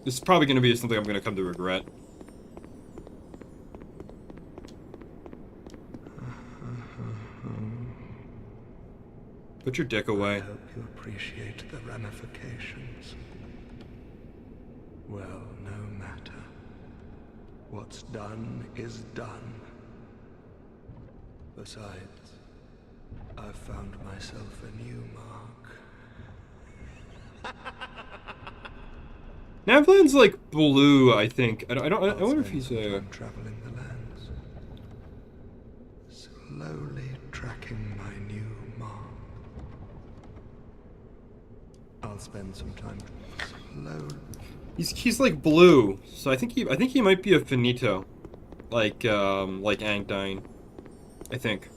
This is probably going to be something I'm going to come to regret. Put your dick away. I hope you appreciate the ramifications. Well, no matter. What's done is done. Besides, I've found myself a new mark. Navlan's like blue, I think. I wonder if he's traveling the lands, slowly tracking my new mark. I'll spend some time slowly. He's like blue, so I think he might be a finito, like Angdine, I think.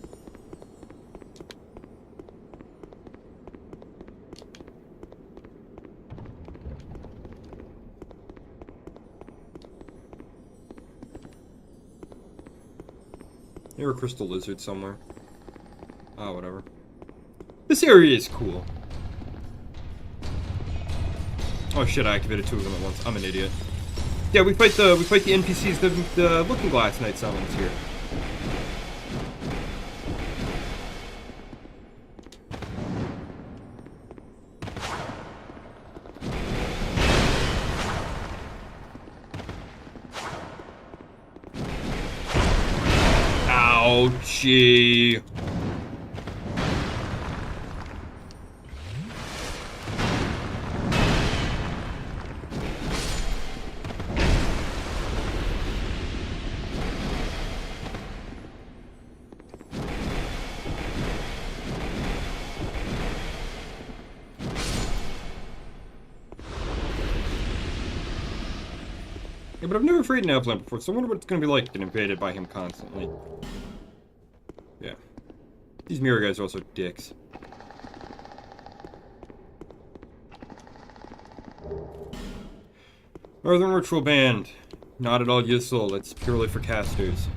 There are crystal lizards somewhere. Oh, whatever. This area is cool. Oh shit! I activated 2 of them at once. I'm an idiot. Yeah, we fight the NPCs, the Looking Glass Knight summons here. Ouchie. Yeah, but I've never freed an Navlan before, so I wonder what it's gonna be like getting invaded by him constantly. Yeah. These mirror guys are also dicks. Northern Ritual Band. Not at all useful, it's purely for casters.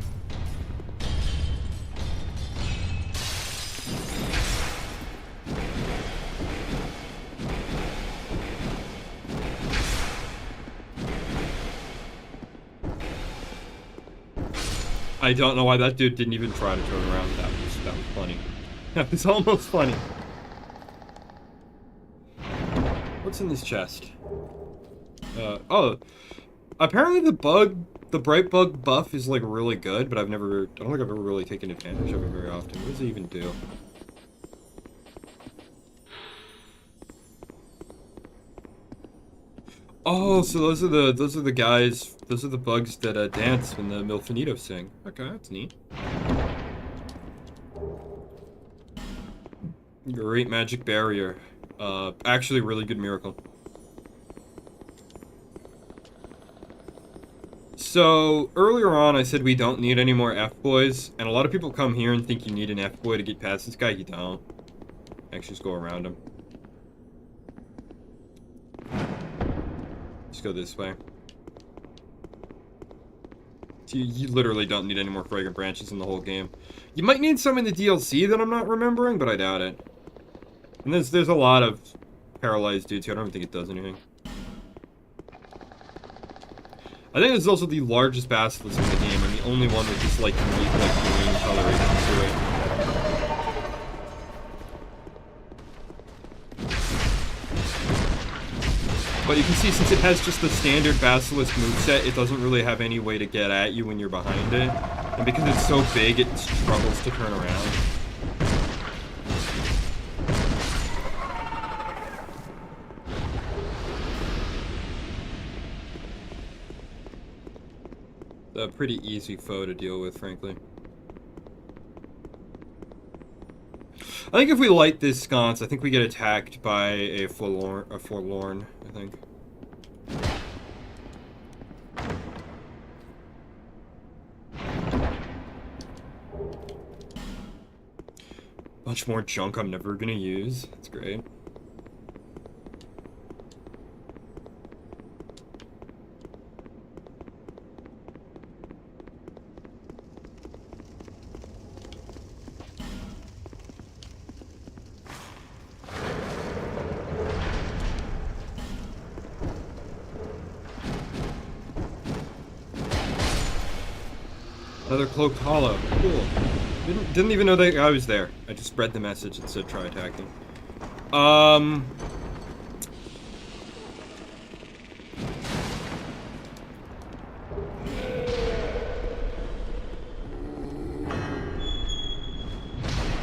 I don't know why that dude didn't even try to turn around. That was funny. That was almost funny. What's in this chest? Oh, apparently the bright bug buff is like really good, but I don't think I've ever really taken advantage of it very often. What does it even do? Oh, so those are the guys, those are the bugs that dance when the Milfinitos sing. Okay, that's neat. Great magic barrier. Actually really good miracle. So, earlier on I said we don't need any more F-boys, and a lot of people come here and think you need an F-boy to get past this guy. You don't. Actually, just go around him. Just go this way. You literally don't need any more fragrant branches in the whole game. You might need some in the DLC that I'm not remembering, but I doubt it. And there's a lot of paralyzed dudes here. I don't think it does anything. I think this is also the largest basilisk in the game, and the only one with this, like, unique, like, green coloration to it. But you can see, since it has just the standard basilisk moveset, it doesn't really have any way to get at you when you're behind it. And because it's so big, it struggles to turn around. A pretty easy foe to deal with, frankly. I think if we light this sconce, I think we get attacked by a forlorn, I think. Much more junk I'm never gonna use. That's great. Another cloaked hollow. Cool. Didn't even know that I was there. I just read the message and said try attacking.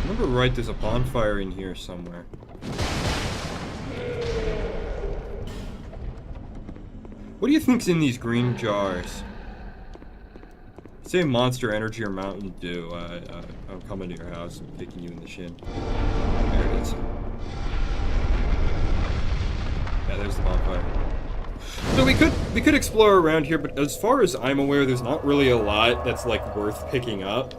Remember right, there's a bonfire in here somewhere. What do you think's in these green jars? Say Monster Energy or Mountain Dew. I'm coming to your house and kicking you in the shin. There it is. Yeah, there's the bonfire. So we could explore around here, but as far as I'm aware, there's not really a lot that's like worth picking up.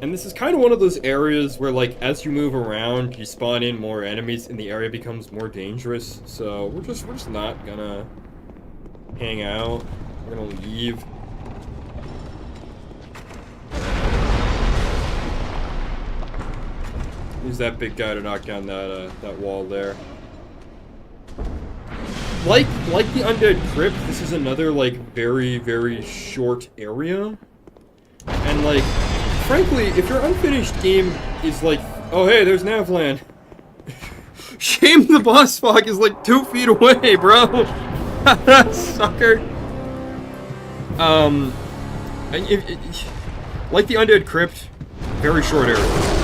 And this is kind of one of those areas where, like, as you move around, you spawn in more enemies and the area becomes more dangerous. So we're just not gonna hang out. We're gonna leave. Use that big guy to knock down that wall there. Like the Undead Crypt, this is another, like, very, very short area. And, like, frankly, if your unfinished game is like, oh hey, there's Navland. Shame the boss fog is like 2 feet away, bro. Sucker. Like the Undead Crypt, very short area.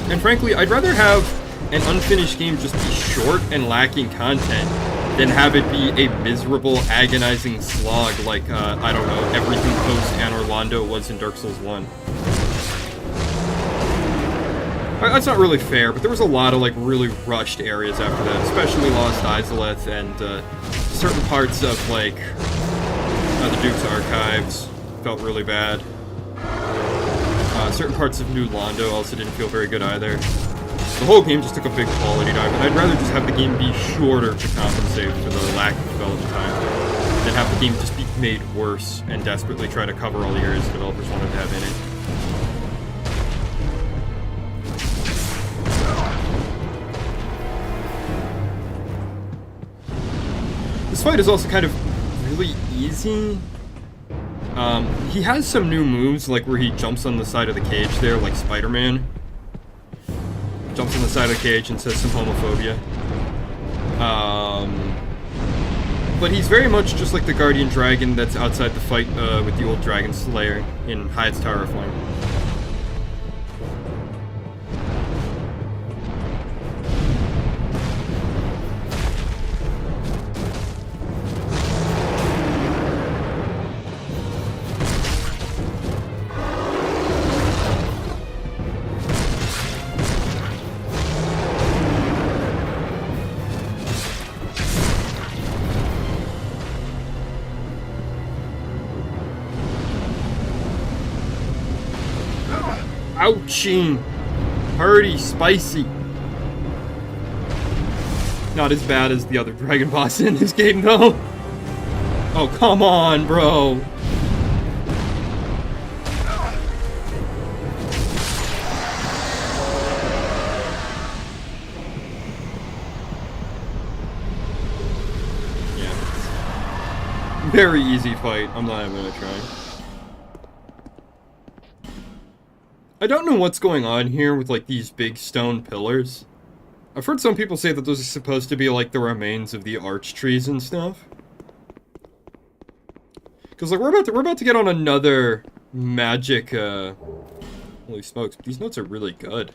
And frankly, I'd rather have an unfinished game just be short and lacking content than have it be a miserable, agonizing slog like, I don't know, everything post Anor Londo was in Dark Souls 1. That's not really fair, but there was a lot of, like, really rushed areas after that, especially Lost Izalith and certain parts of, like, the Duke's Archives felt really bad. Certain parts of New Londo also didn't feel very good either. The whole game just took a big quality dive, and I'd rather just have the game be shorter to compensate for the lack of development time than have the game just be made worse and desperately try to cover all the areas developers wanted to have in it. This fight is also kind of really easy. He has some new moves, like where he jumps on the side of the cage there, like Spider-Man. Jumps on the side of the cage and says some homophobia. But he's very much just like the Guardian Dragon that's outside the fight with the old Dragon Slayer in Hyde's Tower of Flame. Ouchie! Hearty, spicy. Not as bad as the other dragon boss in this game, though. Oh, come on, bro. very easy fight. I'm not even gonna try. I don't know what's going on here with, like, these big stone pillars. I've heard some people say that those are supposed to be, like, the remains of the arch trees and stuff. Because, like, we're about to get on another magic, holy smokes, these notes are really good.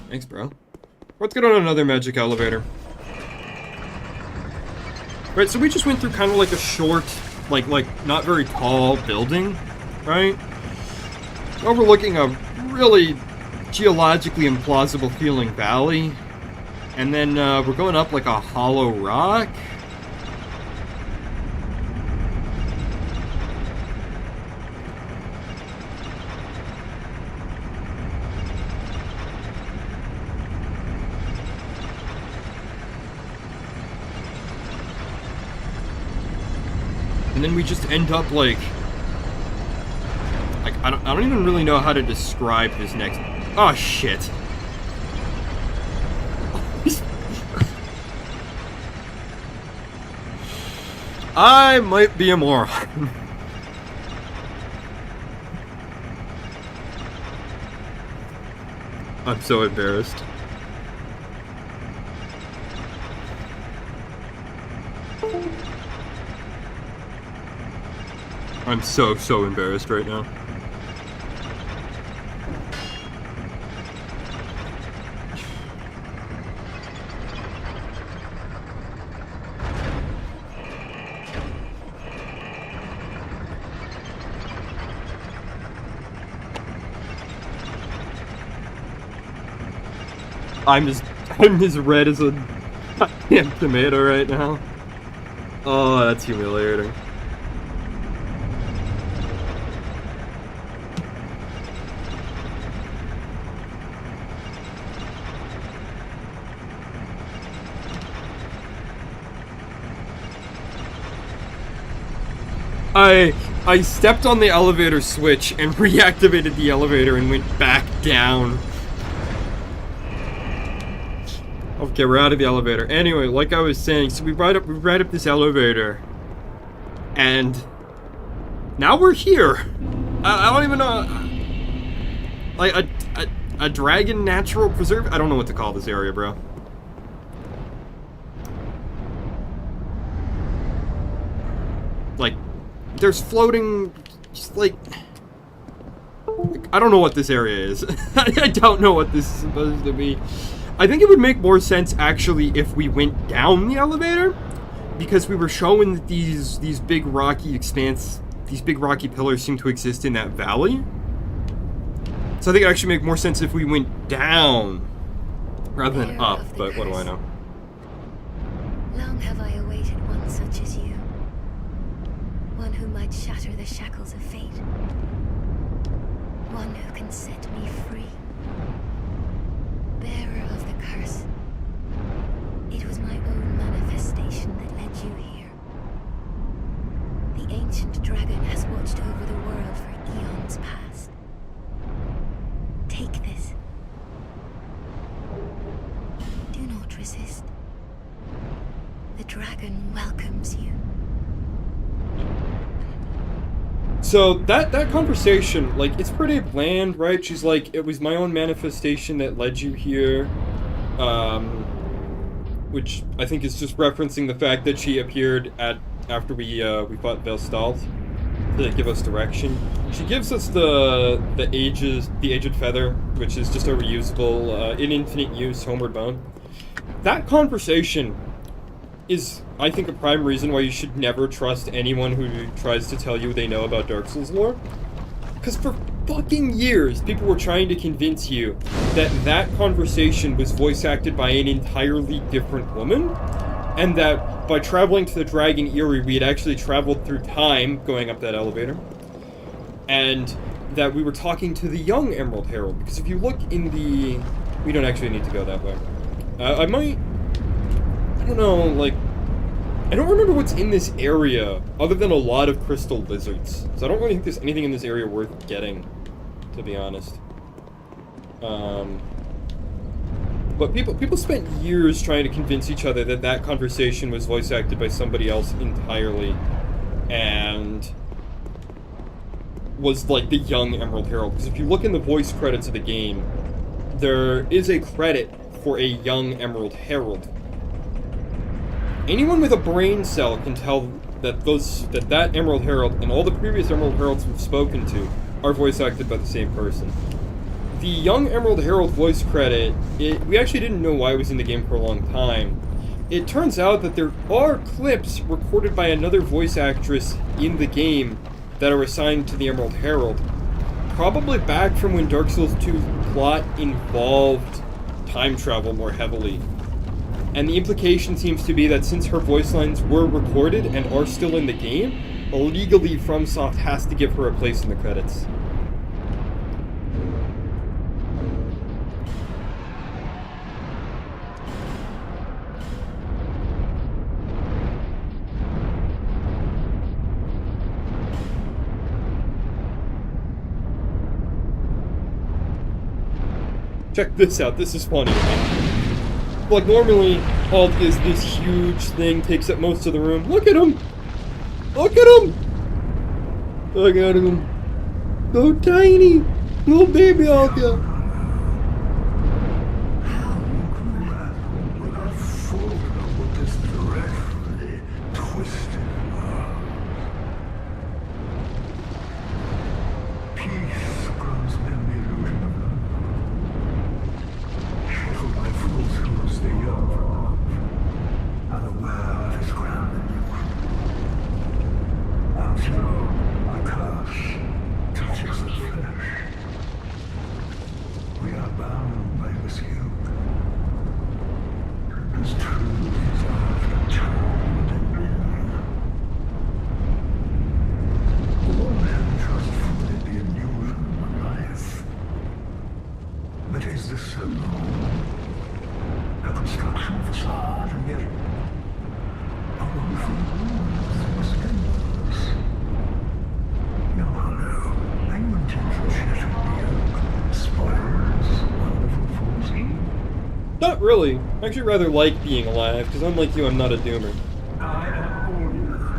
Thanks, bro. Let's get on another magic elevator. Right, so we just went through kind of like a short, like, not very tall building, right? Overlooking a really geologically implausible feeling valley. And then, we're going up like a hollow rock. And then we just end up like I don't even really know how to describe this next. Oh shit. I might be a moron. I'm so embarrassed. I'm so embarrassed right now. I'm as red as a goddamn tomato right now. Oh, that's humiliating. I stepped on the elevator switch and reactivated the elevator and went back down. Okay, we're out of the elevator. Anyway, like I was saying, so we ride up this elevator, and now we're here. I don't even know, like a dragon natural preserve. I don't know what to call this area, bro. Like, there's floating, just like I don't know what this area is. I don't know what this is supposed to be. I think it would make more sense, actually, if we went down the elevator, because we were showing that these big rocky these big rocky pillars seem to exist in that valley. So I think it actually make more sense if we went down rather than up, but what do I know? Long have I awaited one such as you. One who might shatter the shackles of fate. One who can set me free. Bearer of the curse. It was my own manifestation that led you here. The ancient dragon has watched over the world for eons past. Take this. Do not resist. The dragon welcomes you. So that conversation, like, it's pretty bland, right? She's like, it was my own manifestation that led you here, which I think is just referencing the fact that she appeared after we fought Velstalt to give us direction. She gives us the aged feather, which is just a reusable, in infinite use homeward bone. That conversation is, I think, a prime reason why you should never trust anyone who tries to tell you they know about Dark Souls lore. Because for fucking years, people were trying to convince you that that conversation was voice acted by an entirely different woman, and that by traveling to the Dragon Eyrie, we had actually traveled through time going up that elevator, and that we were talking to the young Emerald Herald. Because if you look in the... We don't actually need to go that way. I don't know, like, I don't remember what's in this area other than a lot of crystal lizards. So I don't really think there's anything in this area worth getting, to be honest. But people spent years trying to convince each other that that conversation was voice acted by somebody else entirely. and was like the young Emerald Herald. Because if you look in the voice credits of the game, there is a credit for a young Emerald Herald. Anyone with a brain cell can tell that that Emerald Herald and all the previous Emerald Heralds we've spoken to are voice acted by the same person. The young Emerald Herald voice credit, we actually didn't know why it was in the game for a long time. It turns out that there are clips recorded by another voice actress in the game that are assigned to the Emerald Herald. Probably back from when Dark Souls 2's plot involved time travel more heavily. And the implication seems to be that since her voice lines were recorded and are still in the game, legally FromSoft has to give her a place in the credits. Check this out, this is funny. Like, normally, Alt is this huge thing, takes up most of the room. Look at him! Look at him! Look at him. So tiny! Little baby Alka! Not really. I actually rather like being alive, because unlike you, I'm not a doomer. I am older.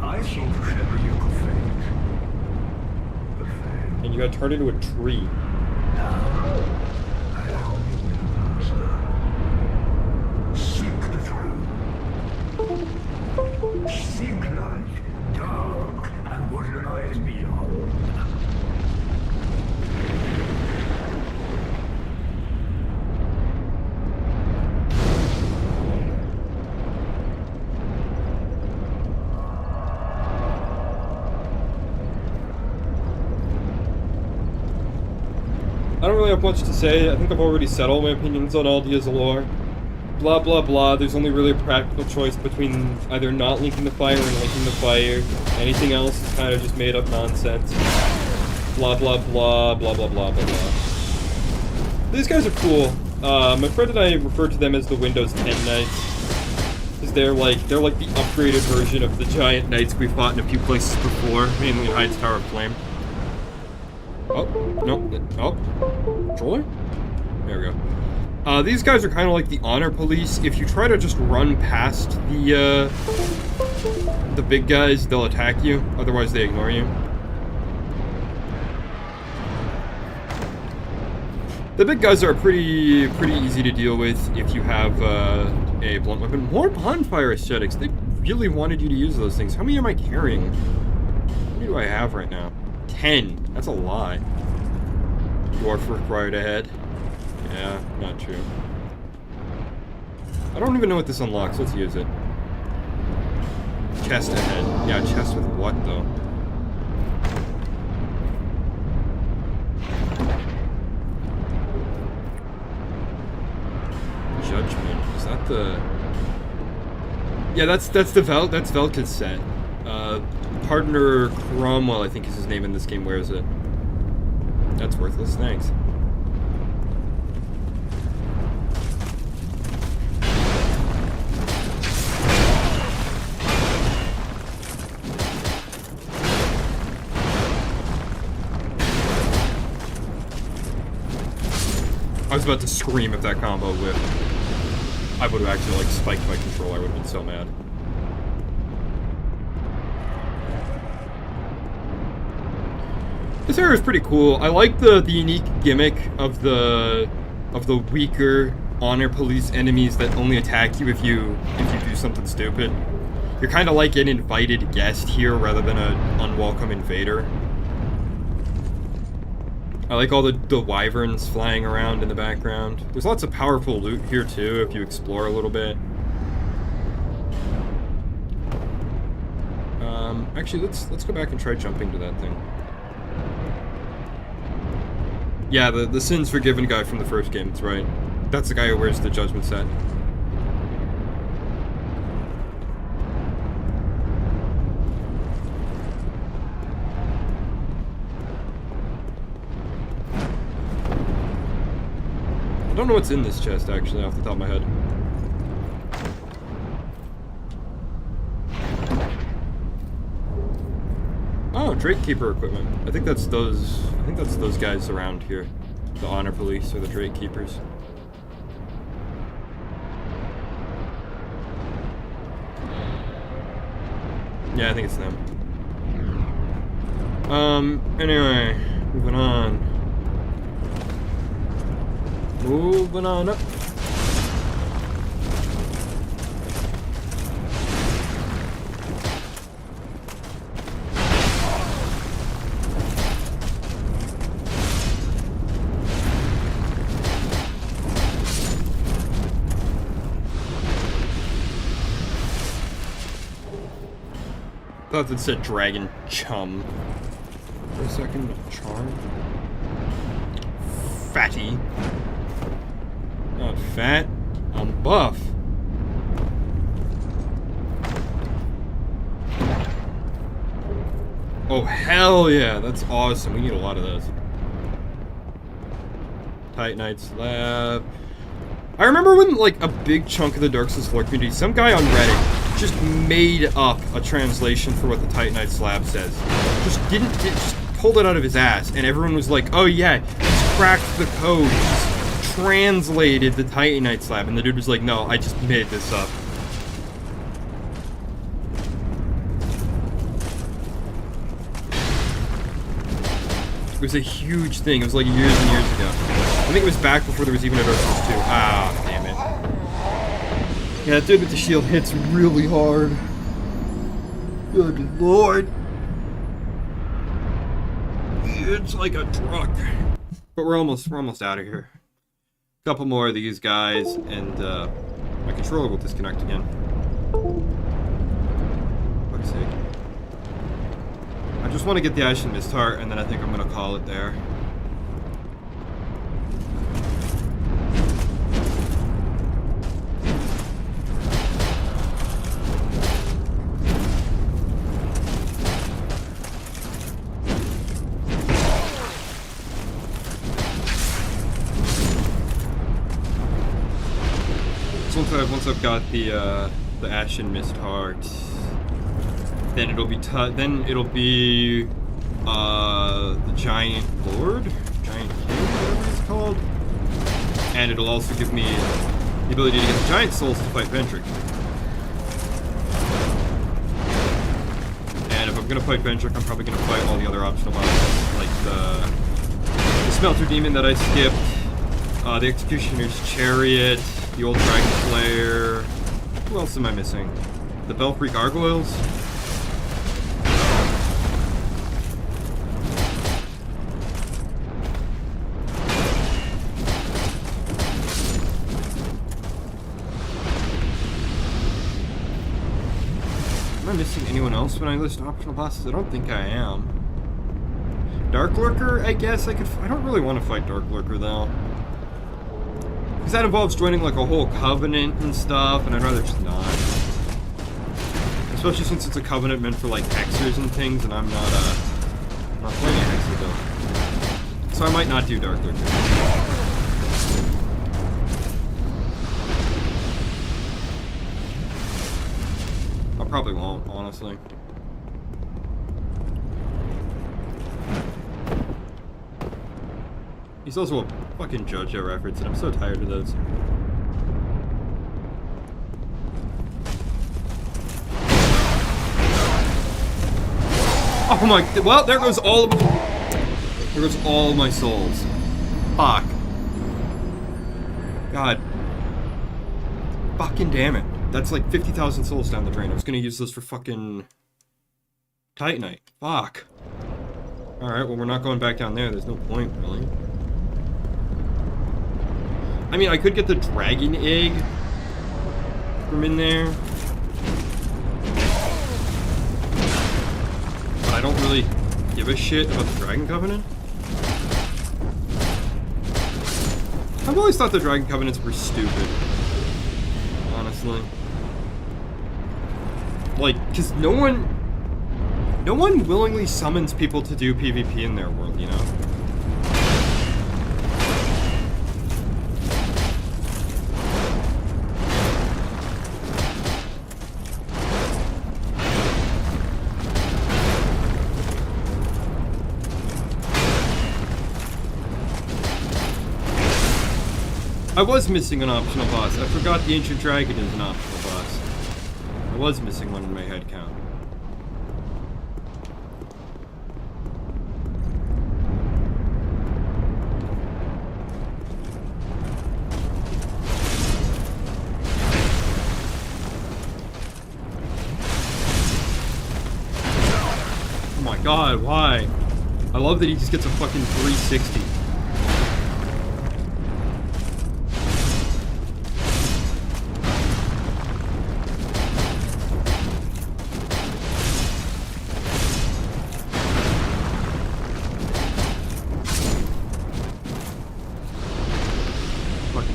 I saw the shadow you could fade. But failed. And you got turned into a tree. Now, I only will answer. Seek the truth. Seek light, dark, and what lies beyond. I don't really have much to say. I think I've already said all my opinions on Aldia's lore. Blah blah blah, there's only really a practical choice between either not linking the fire and linking the fire. Anything else is kind of just made up nonsense. Blah blah blah, blah blah blah blah blah. These guys are cool. My friend and I refer to them as the Windows 10 Knights. Because they're like the upgraded version of the giant knights we fought in a few places before, mainly in Heights Tower of Flame. Oh, no, oh, controller? There we go. These guys are kind of like the honor police. If you try to just run past the big guys, they'll attack you. Otherwise, they ignore you. The big guys are pretty easy to deal with if you have a blunt weapon. More bonfire aesthetics. They really wanted you to use those things. How many am I carrying? How many do I have right now? 10. That's a lot. Dwarf required ahead. Yeah, not true. I don't even know what this unlocks. Let's use it. Chest ahead. Yeah, chest with what, though? Judgment. Is that the... Yeah, that's Velka's set. Partner Cromwell, I think is his name in this game, wears it. That's worthless, thanks. I was about to scream if that combo whipped. I would have actually, like, spiked my controller. I would have been so mad. This area is pretty cool. I like the unique gimmick of the weaker honor police enemies that only attack you if you do something stupid. You're kind of like an invited guest here rather than an unwelcome invader. I like all the wyverns flying around in the background. There's lots of powerful loot here too if you explore a little bit. Actually, let's go back and try jumping to that thing. Yeah, the Sins Forgiven guy from the first game, that's right. That's the guy who wears the Judgment set. I don't know what's in this chest, actually, off the top of my head. Oh, Drake Keeper equipment. I think that's those guys around here. The Honor Police or the Drake Keepers. Yeah, I think it's them. Anyway, moving on. Moving on up. I thought it said Dragon Chum. For a second, Charm. Fatty. Not fat. I'm buff. Oh, hell yeah. That's awesome. We need a lot of those. Titanite slab. I remember when, like, a big chunk of the Dark Souls 4 community, some guy on Reddit just made up a translation for what the Titanite slab says. Just pulled it out of his ass, and everyone was like, oh yeah, he's cracked the code, he's translated the Titanite slab, and the dude was like, no, I just made this up. It was a huge thing. It was like years and years ago. I think it was back before there was even a Dark Souls 2. Ah, damn it. Yeah, that dude with the shield hits really hard. Good lord. It's like a truck. But we're almost out of here. A couple more of these guys, and my controller will disconnect again. For fuck's sake. I just want to get the Ashen Mist Heart, and then I think I'm gonna call it there. Once I've got the Ashen Mist Heart, then it'll be the Giant Lord, Giant King, whatever it's called, and it'll also give me the ability to get the Giant Souls to fight Vendrick. And if I'm gonna fight Vendrick, I'm probably gonna fight all the other optional bosses, like the Smelter Demon that I skipped, the Executioner's Chariot, the old Dragon Slayer. Who else am I missing? The Belfry Gargoyles? Am I missing anyone else when I list optional bosses? I don't think I am. Dark Lurker, I guess I could... I don't really want to fight Dark Lurker, though. Because that involves joining, like, a whole covenant and stuff, and I'd rather just not. Especially since it's a covenant meant for, like, hexers and things, and I'm not playing a hexer build. So I might not do Dark Lurker. I probably won't, honestly. He's also a fucking JoJo reference, and I'm so tired of those. Oh my... Well, there goes all of them. There goes all my souls. Fuck. God. Fucking damn it. That's like 50,000 souls down the drain. I was gonna use those for fucking Titanite. Fuck. Alright, well we're not going back down there. There's no point, really. I mean, I could get the dragon egg from in there. But I don't really give a shit about the Dragon Covenant. I've always thought the Dragon Covenants were stupid. Honestly. Like, because no one willingly summons people to do PvP in their world, you know? I was missing an optional boss. I forgot the Ancient Dragon is an optional boss. I was missing one in my head count. Oh my god, why? I love that he just gets a fucking 360.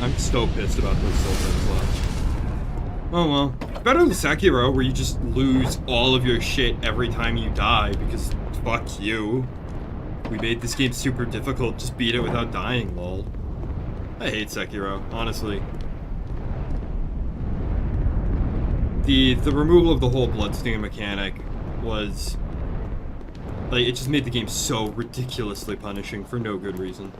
I'm so pissed about those soul gems left. Oh well. Better than Sekiro, where you just lose all of your shit every time you die, because fuck you. We made this game super difficult, just beat it without dying, lol. I hate Sekiro, honestly. The removal of the whole bloodstain mechanic was... like, it just made the game so ridiculously punishing for no good reason.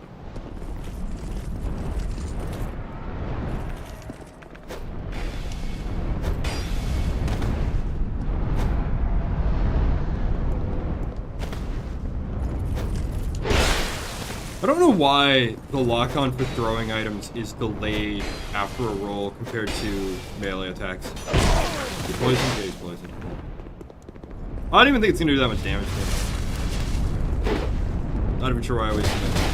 I don't know why the lock-on for throwing items is delayed after a roll compared to melee attacks. The poison, phase poison. I don't even think it's gonna do that much damage to him. Not even sure why I wasted it.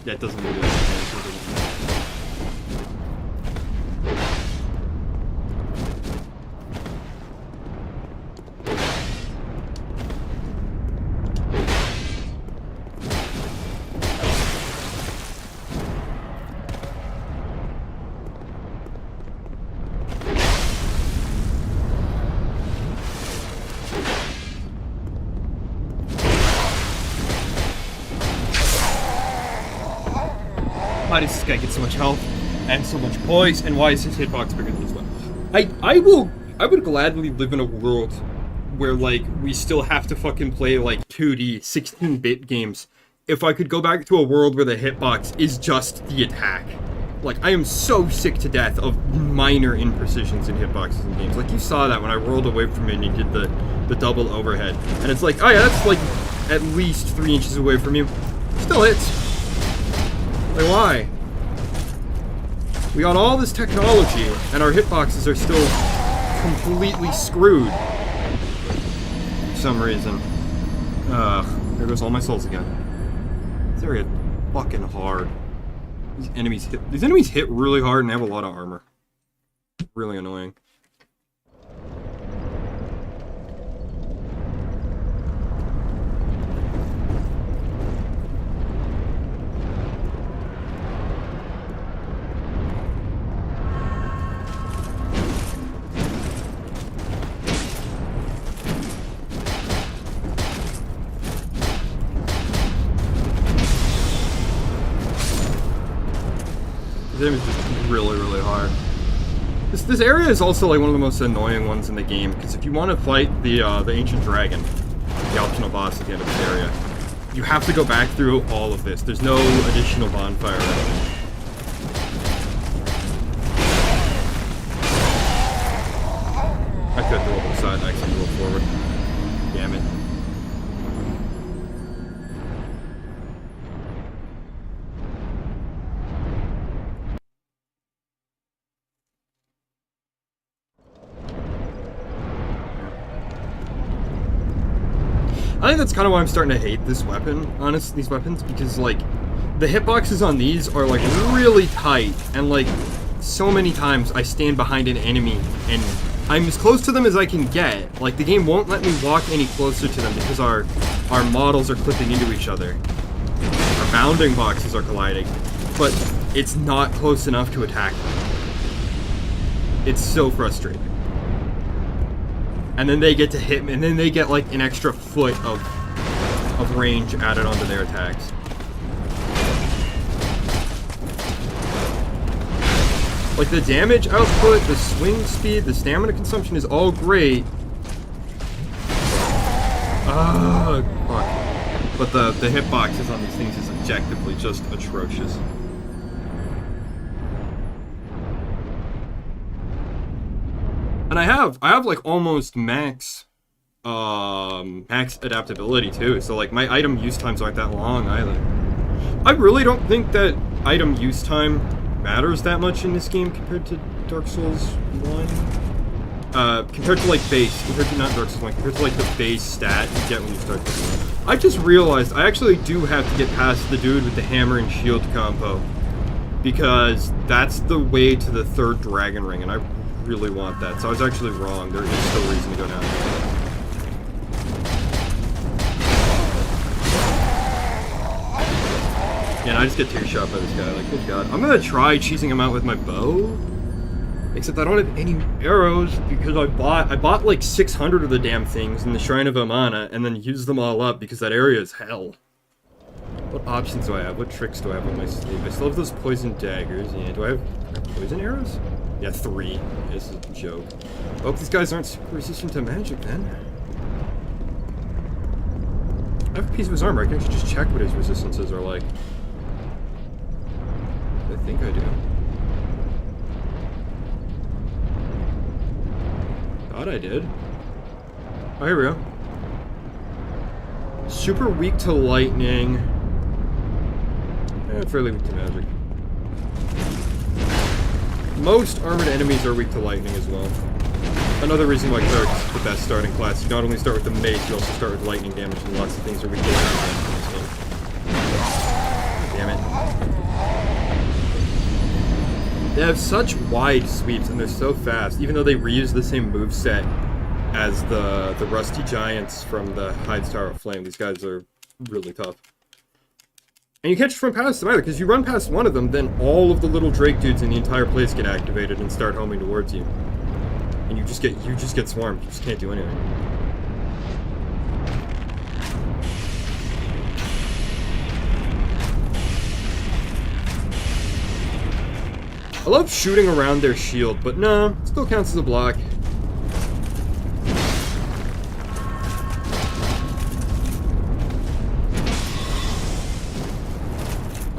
Yeah, it doesn't really damage. Why does this guy get so much health and so much poise, and why is his hitbox bigger than his one? I would gladly live in a world where, like, we still have to fucking play, like, 2D 16-bit games if I could go back to a world where the hitbox is just the attack. Like, I am so sick to death of minor imprecisions in hitboxes in games. Like, you saw that when I rolled away from it and you did the double overhead. And it's like, oh yeah, that's like at least 3 inches away from you. Still hits. Like, why? We got all this technology, and our hitboxes are still completely screwed. For some reason. There goes all my souls again. This area fucking hard. These enemies hit really hard and have a lot of armor. Really annoying. damage is just really, really high. This area is also like one of the most annoying ones in the game, because if you want to fight the ancient dragon, the optional boss at the end of this area, you have to go back through all of this. There's no additional bonfire or anything. I could do a little side, I can go forward. Damn it. I think that's kind of why I'm starting to hate this weapon, these weapons, because, like, the hitboxes on these are, like, really tight, and, like, so many times I stand behind an enemy, and I'm as close to them as I can get. Like, the game won't let me walk any closer to them because our models are clipping into each other. Our bounding boxes are colliding, but it's not close enough to attack them. It's so frustrating. And then they get to hit me, and then they get like an extra foot of range added onto their attacks. Like, the damage output, the swing speed, the stamina consumption is all great. Ugh, fuck. But the hitboxes on these things is objectively just atrocious. And I have like almost max adaptability too, so like my item use times aren't that long either. I really don't think that item use time matters that much in this game compared to Dark Souls 1. Compared to like not Dark Souls 1, compared to like the base stat you get when you start the game. I just realized I actually do have to get past the dude with the hammer and shield combo, because that's the way to the third dragon ring, and I really want that. So I was actually wrong. There is still reason to go down there. Yeah, and I just get tear-shot by this guy. Like, good god. I'm gonna try cheesing him out with my bow. Except I don't have any arrows because I bought like 600 of the damn things in the Shrine of Amana and then used them all up because that area is hell. What options do I have? What tricks do I have on my sleeve? I still have those poison daggers. Yeah, do I have poison arrows? Yeah, 3. This is a joke. I hope these guys aren't super resistant to magic then. I have a piece of his armor. I can actually just check what his resistances are like. I think I do. Thought I did. Oh, here we go. Super weak to lightning. Fairly weak to magic. Most armored enemies are weak to lightning as well. Another reason why Cleric's the best starting class. You not only start with the mace, you also start with lightning damage, and lots of things are weak to lightning damage in this game. Damn it. They have such wide sweeps, and they're so fast, even though they reuse the same moveset as the Rusty Giants from the Hyde's Tower of Flame. These guys are really tough. And you can't just run past them either, because you run past one of them, then all of the little Drake dudes in the entire place get activated and start homing towards you. And you just get swarmed. You just can't do anything. I love shooting around their shield, but no, it still counts as a block.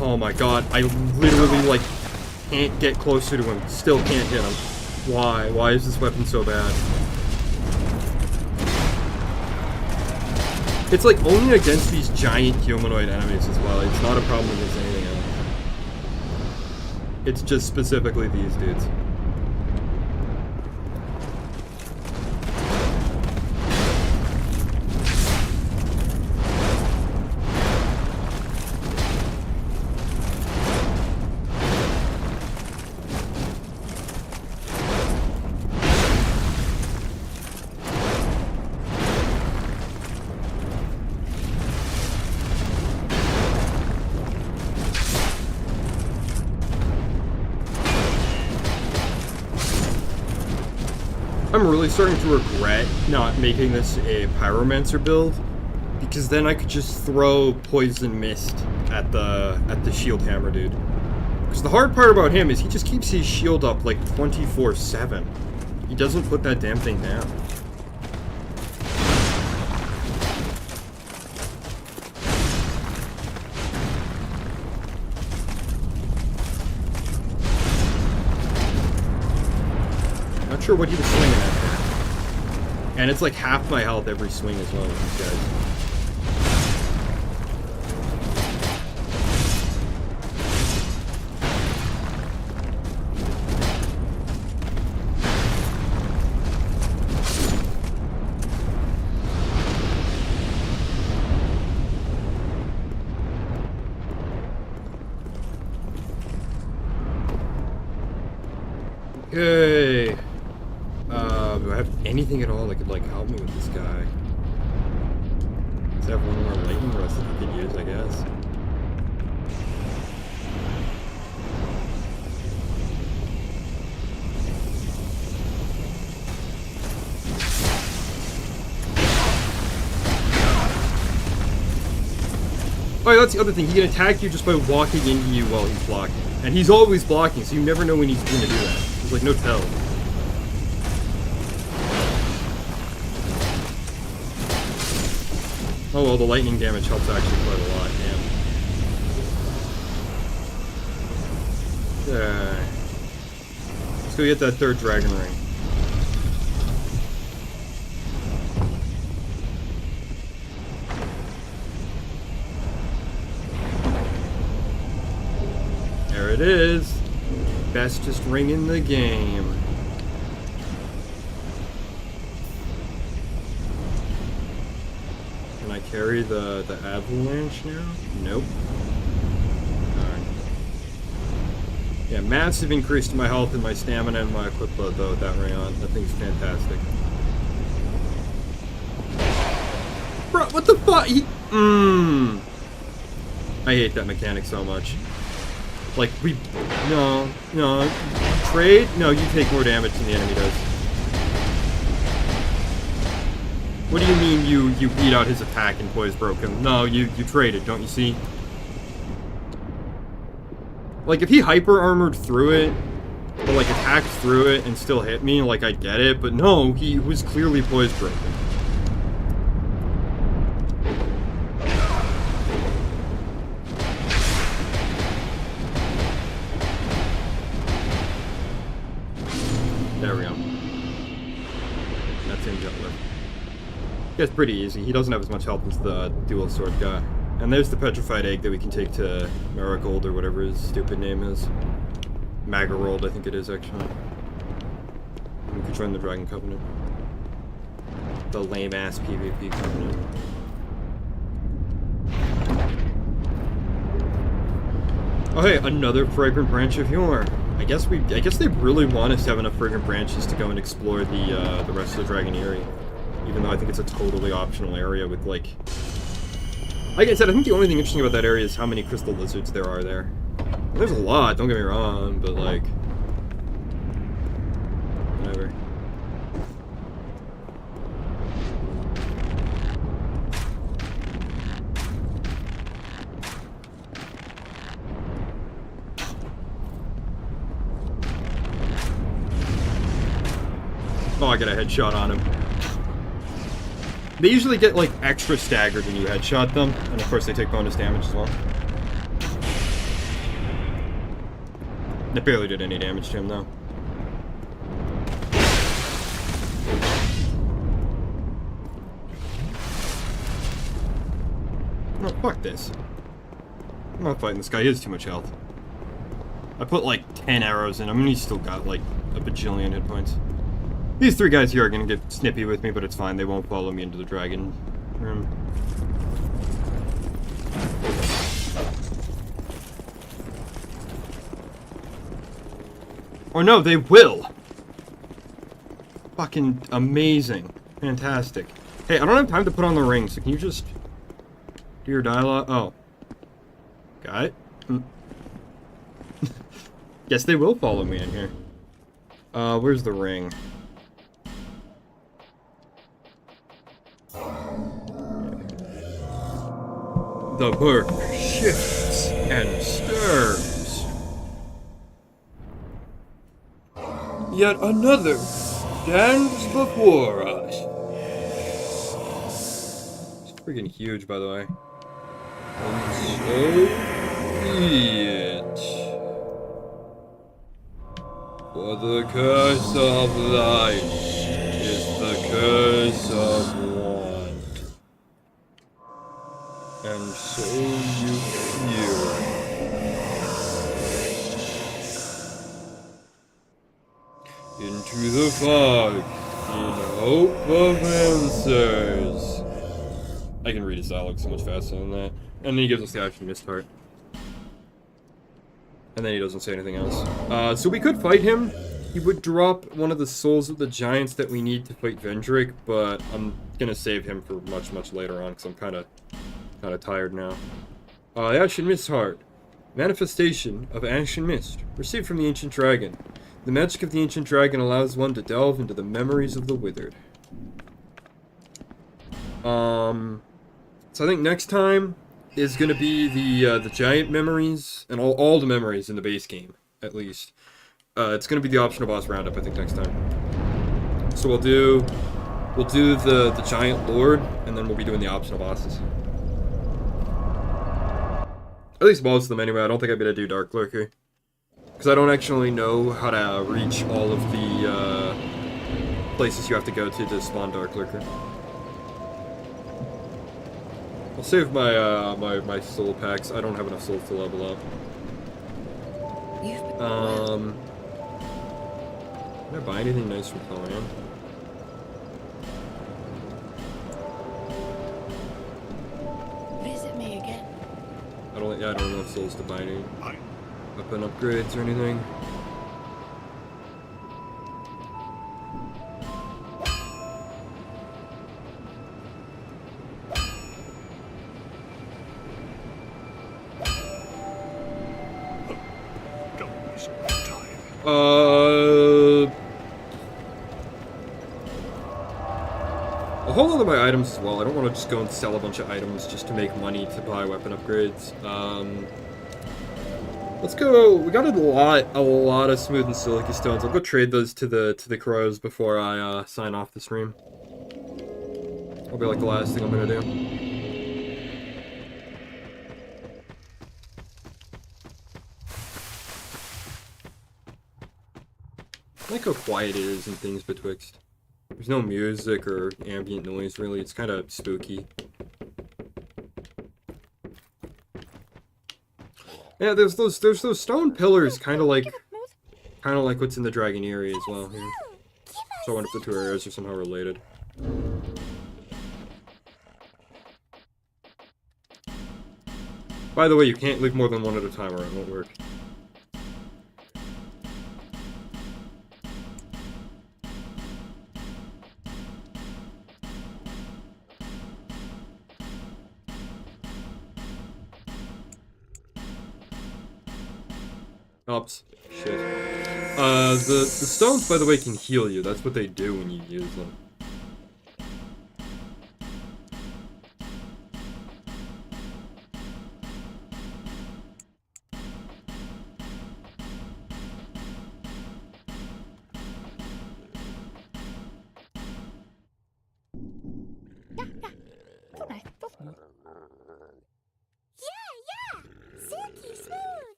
Oh my god, I literally, like, can't get closer to him. Still can't hit him. Why? Why is this weapon so bad? It's, like, only against these giant humanoid enemies as well. It's not a problem against anything else. It's just specifically these dudes. I'm really starting to regret not making this a Pyromancer build, because then I could just throw Poison Mist at the shield hammer dude. Because the hard part about him is he just keeps his shield up like 24/7. He doesn't put that damn thing down. Not sure what he was swinging at there. And it's like half my health every swing as well with these guys. Okay. Do I have anything at all that could, like, help me with this guy? Does I have one more lightning rust that I could use, I guess? Oh, yeah, that's the other thing. He can attack you just by walking into you while he's blocking. And he's always blocking, so you never know when he's going to do that. There's, like, no tell. Oh, well, the lightning damage helps actually quite a lot, damn. Okay. Let's go get that third dragon ring. There it is. Bestest ring in the game. Can I carry the avalanche now? Nope. Alright. Yeah, massive increase to my health and my stamina and my equip load though with that ring on. That thing's fantastic. Bro, what the fuck? I hate that mechanic so much. Like, no, trade? No, you take more damage than the enemy does. What do you mean you beat out his attack and poise broke him? No, you traded, don't you see? Like, if he hyper armored through it, or like attacked through it and still hit me, like, I'd get it, but no, he was clearly poise broken. There we go. That's him gentler. It's pretty easy. He doesn't have as much health as the dual sword guy. And there's the petrified egg that we can take to Marigold or whatever his stupid name is. Magarold, I think it is actually. We could join the Dragon Covenant. The lame ass PvP covenant. Oh hey, another fragrant branch of yore. I guess they really want us to have enough fragrant branches to go and explore the rest of the Dragon Eyrie. Even though I think it's a totally optional area with, like I said, I think the only thing interesting about that area is how many crystal lizards there are there. And there's a lot, don't get me wrong, but like whatever. Oh, I got a headshot on him. They usually get, like, extra staggered when you headshot them, and of course they take bonus damage as well. That barely did any damage to him, though. No, fuck this. I'm not fighting this guy, he has too much health. I put, like, 10 arrows in him, and he's still got, like, a bajillion hit points. These three guys here are gonna get snippy with me, but it's fine. They won't follow me into the dragon room. Or no, they will! Fucking amazing. Fantastic. Hey, I don't have time to put on the ring, so can you just do your dialogue? Oh. Got it? Guess they will follow me in here. Where's the ring? The murk shifts and stirs. yet another stands before us. It's freaking huge, by the way. And so be it. For the curse of life is the curse of want. And so you fear it. Into the fog, in hope of answers. I can read his dialogue so much faster than that. And then he gives us the action mist heart. And then he doesn't say anything else. So we could fight him. He would drop one of the souls of the giants that we need to fight Vendrick, but I'm gonna save him for much, much later on, because I'm kind of tired now. The Ashen Mist Heart. Manifestation of Ashen Mist. Received from the Ancient Dragon. The magic of the Ancient Dragon allows one to delve into the memories of the withered. So I think next time is going to be the giant memories, and all the memories in the base game, at least. It's going to be the optional boss roundup, I think, next time. So we'll do the giant lord, and then we'll be doing the optional bosses. At least most of them anyway. I don't think I'm going to do Dark Lurker, because I don't actually know how to reach all of the places you have to go to spawn Dark Lurker. I'll save my my soul packs. I don't have enough souls to level up. Can I buy anything nice from Clan? Visit me again. I don't have enough souls to buy any weapon upgrades or anything. I'll hold on to my items as well. I don't want to just go and sell a bunch of items just to make money to buy weapon upgrades. Let's go. We got a lot of smooth and silky stones. I'll go trade those to the crows before I sign off the stream. That'll be like the last thing I'm gonna do. I like how quiet it is and things betwixt. There's no music or ambient noise, really. It's kind of spooky. Yeah, there's those stone pillars, kind of like what's in the Dragonery as well here. So I wonder if the two areas are somehow related. By the way, you can't leave more than one at a time or it won't work. Oops. Shit. The stones, by the way, can heal you. That's what they do when you use them.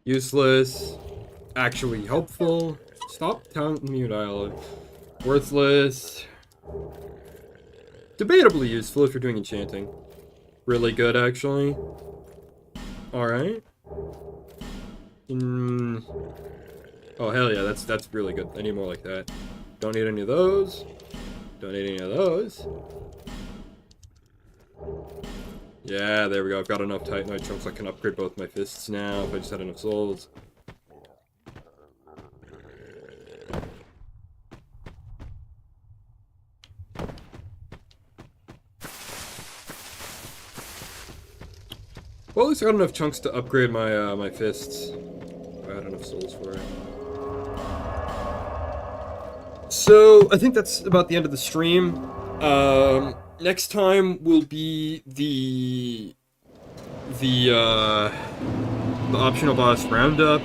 Useless. Actually helpful. Stop telling me dialogue. Worthless. Debatably useful if you're doing enchanting. Really good, actually. Alright. Oh, hell yeah, that's really good. I need more like that. Don't need any of those. Don't need any of those. Yeah, there we go. I've got enough Titanite chunks I can upgrade both my fists now if I just had enough souls. Well, at least I got enough chunks to upgrade my my fists. I had enough souls for it. So, I think that's about the end of the stream. Next time will be the the optional boss roundup,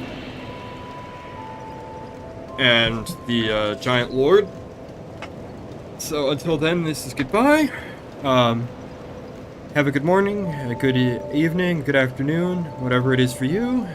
and the giant lord. So until then, this is goodbye. Have a good morning, a good evening, good afternoon, whatever it is for you,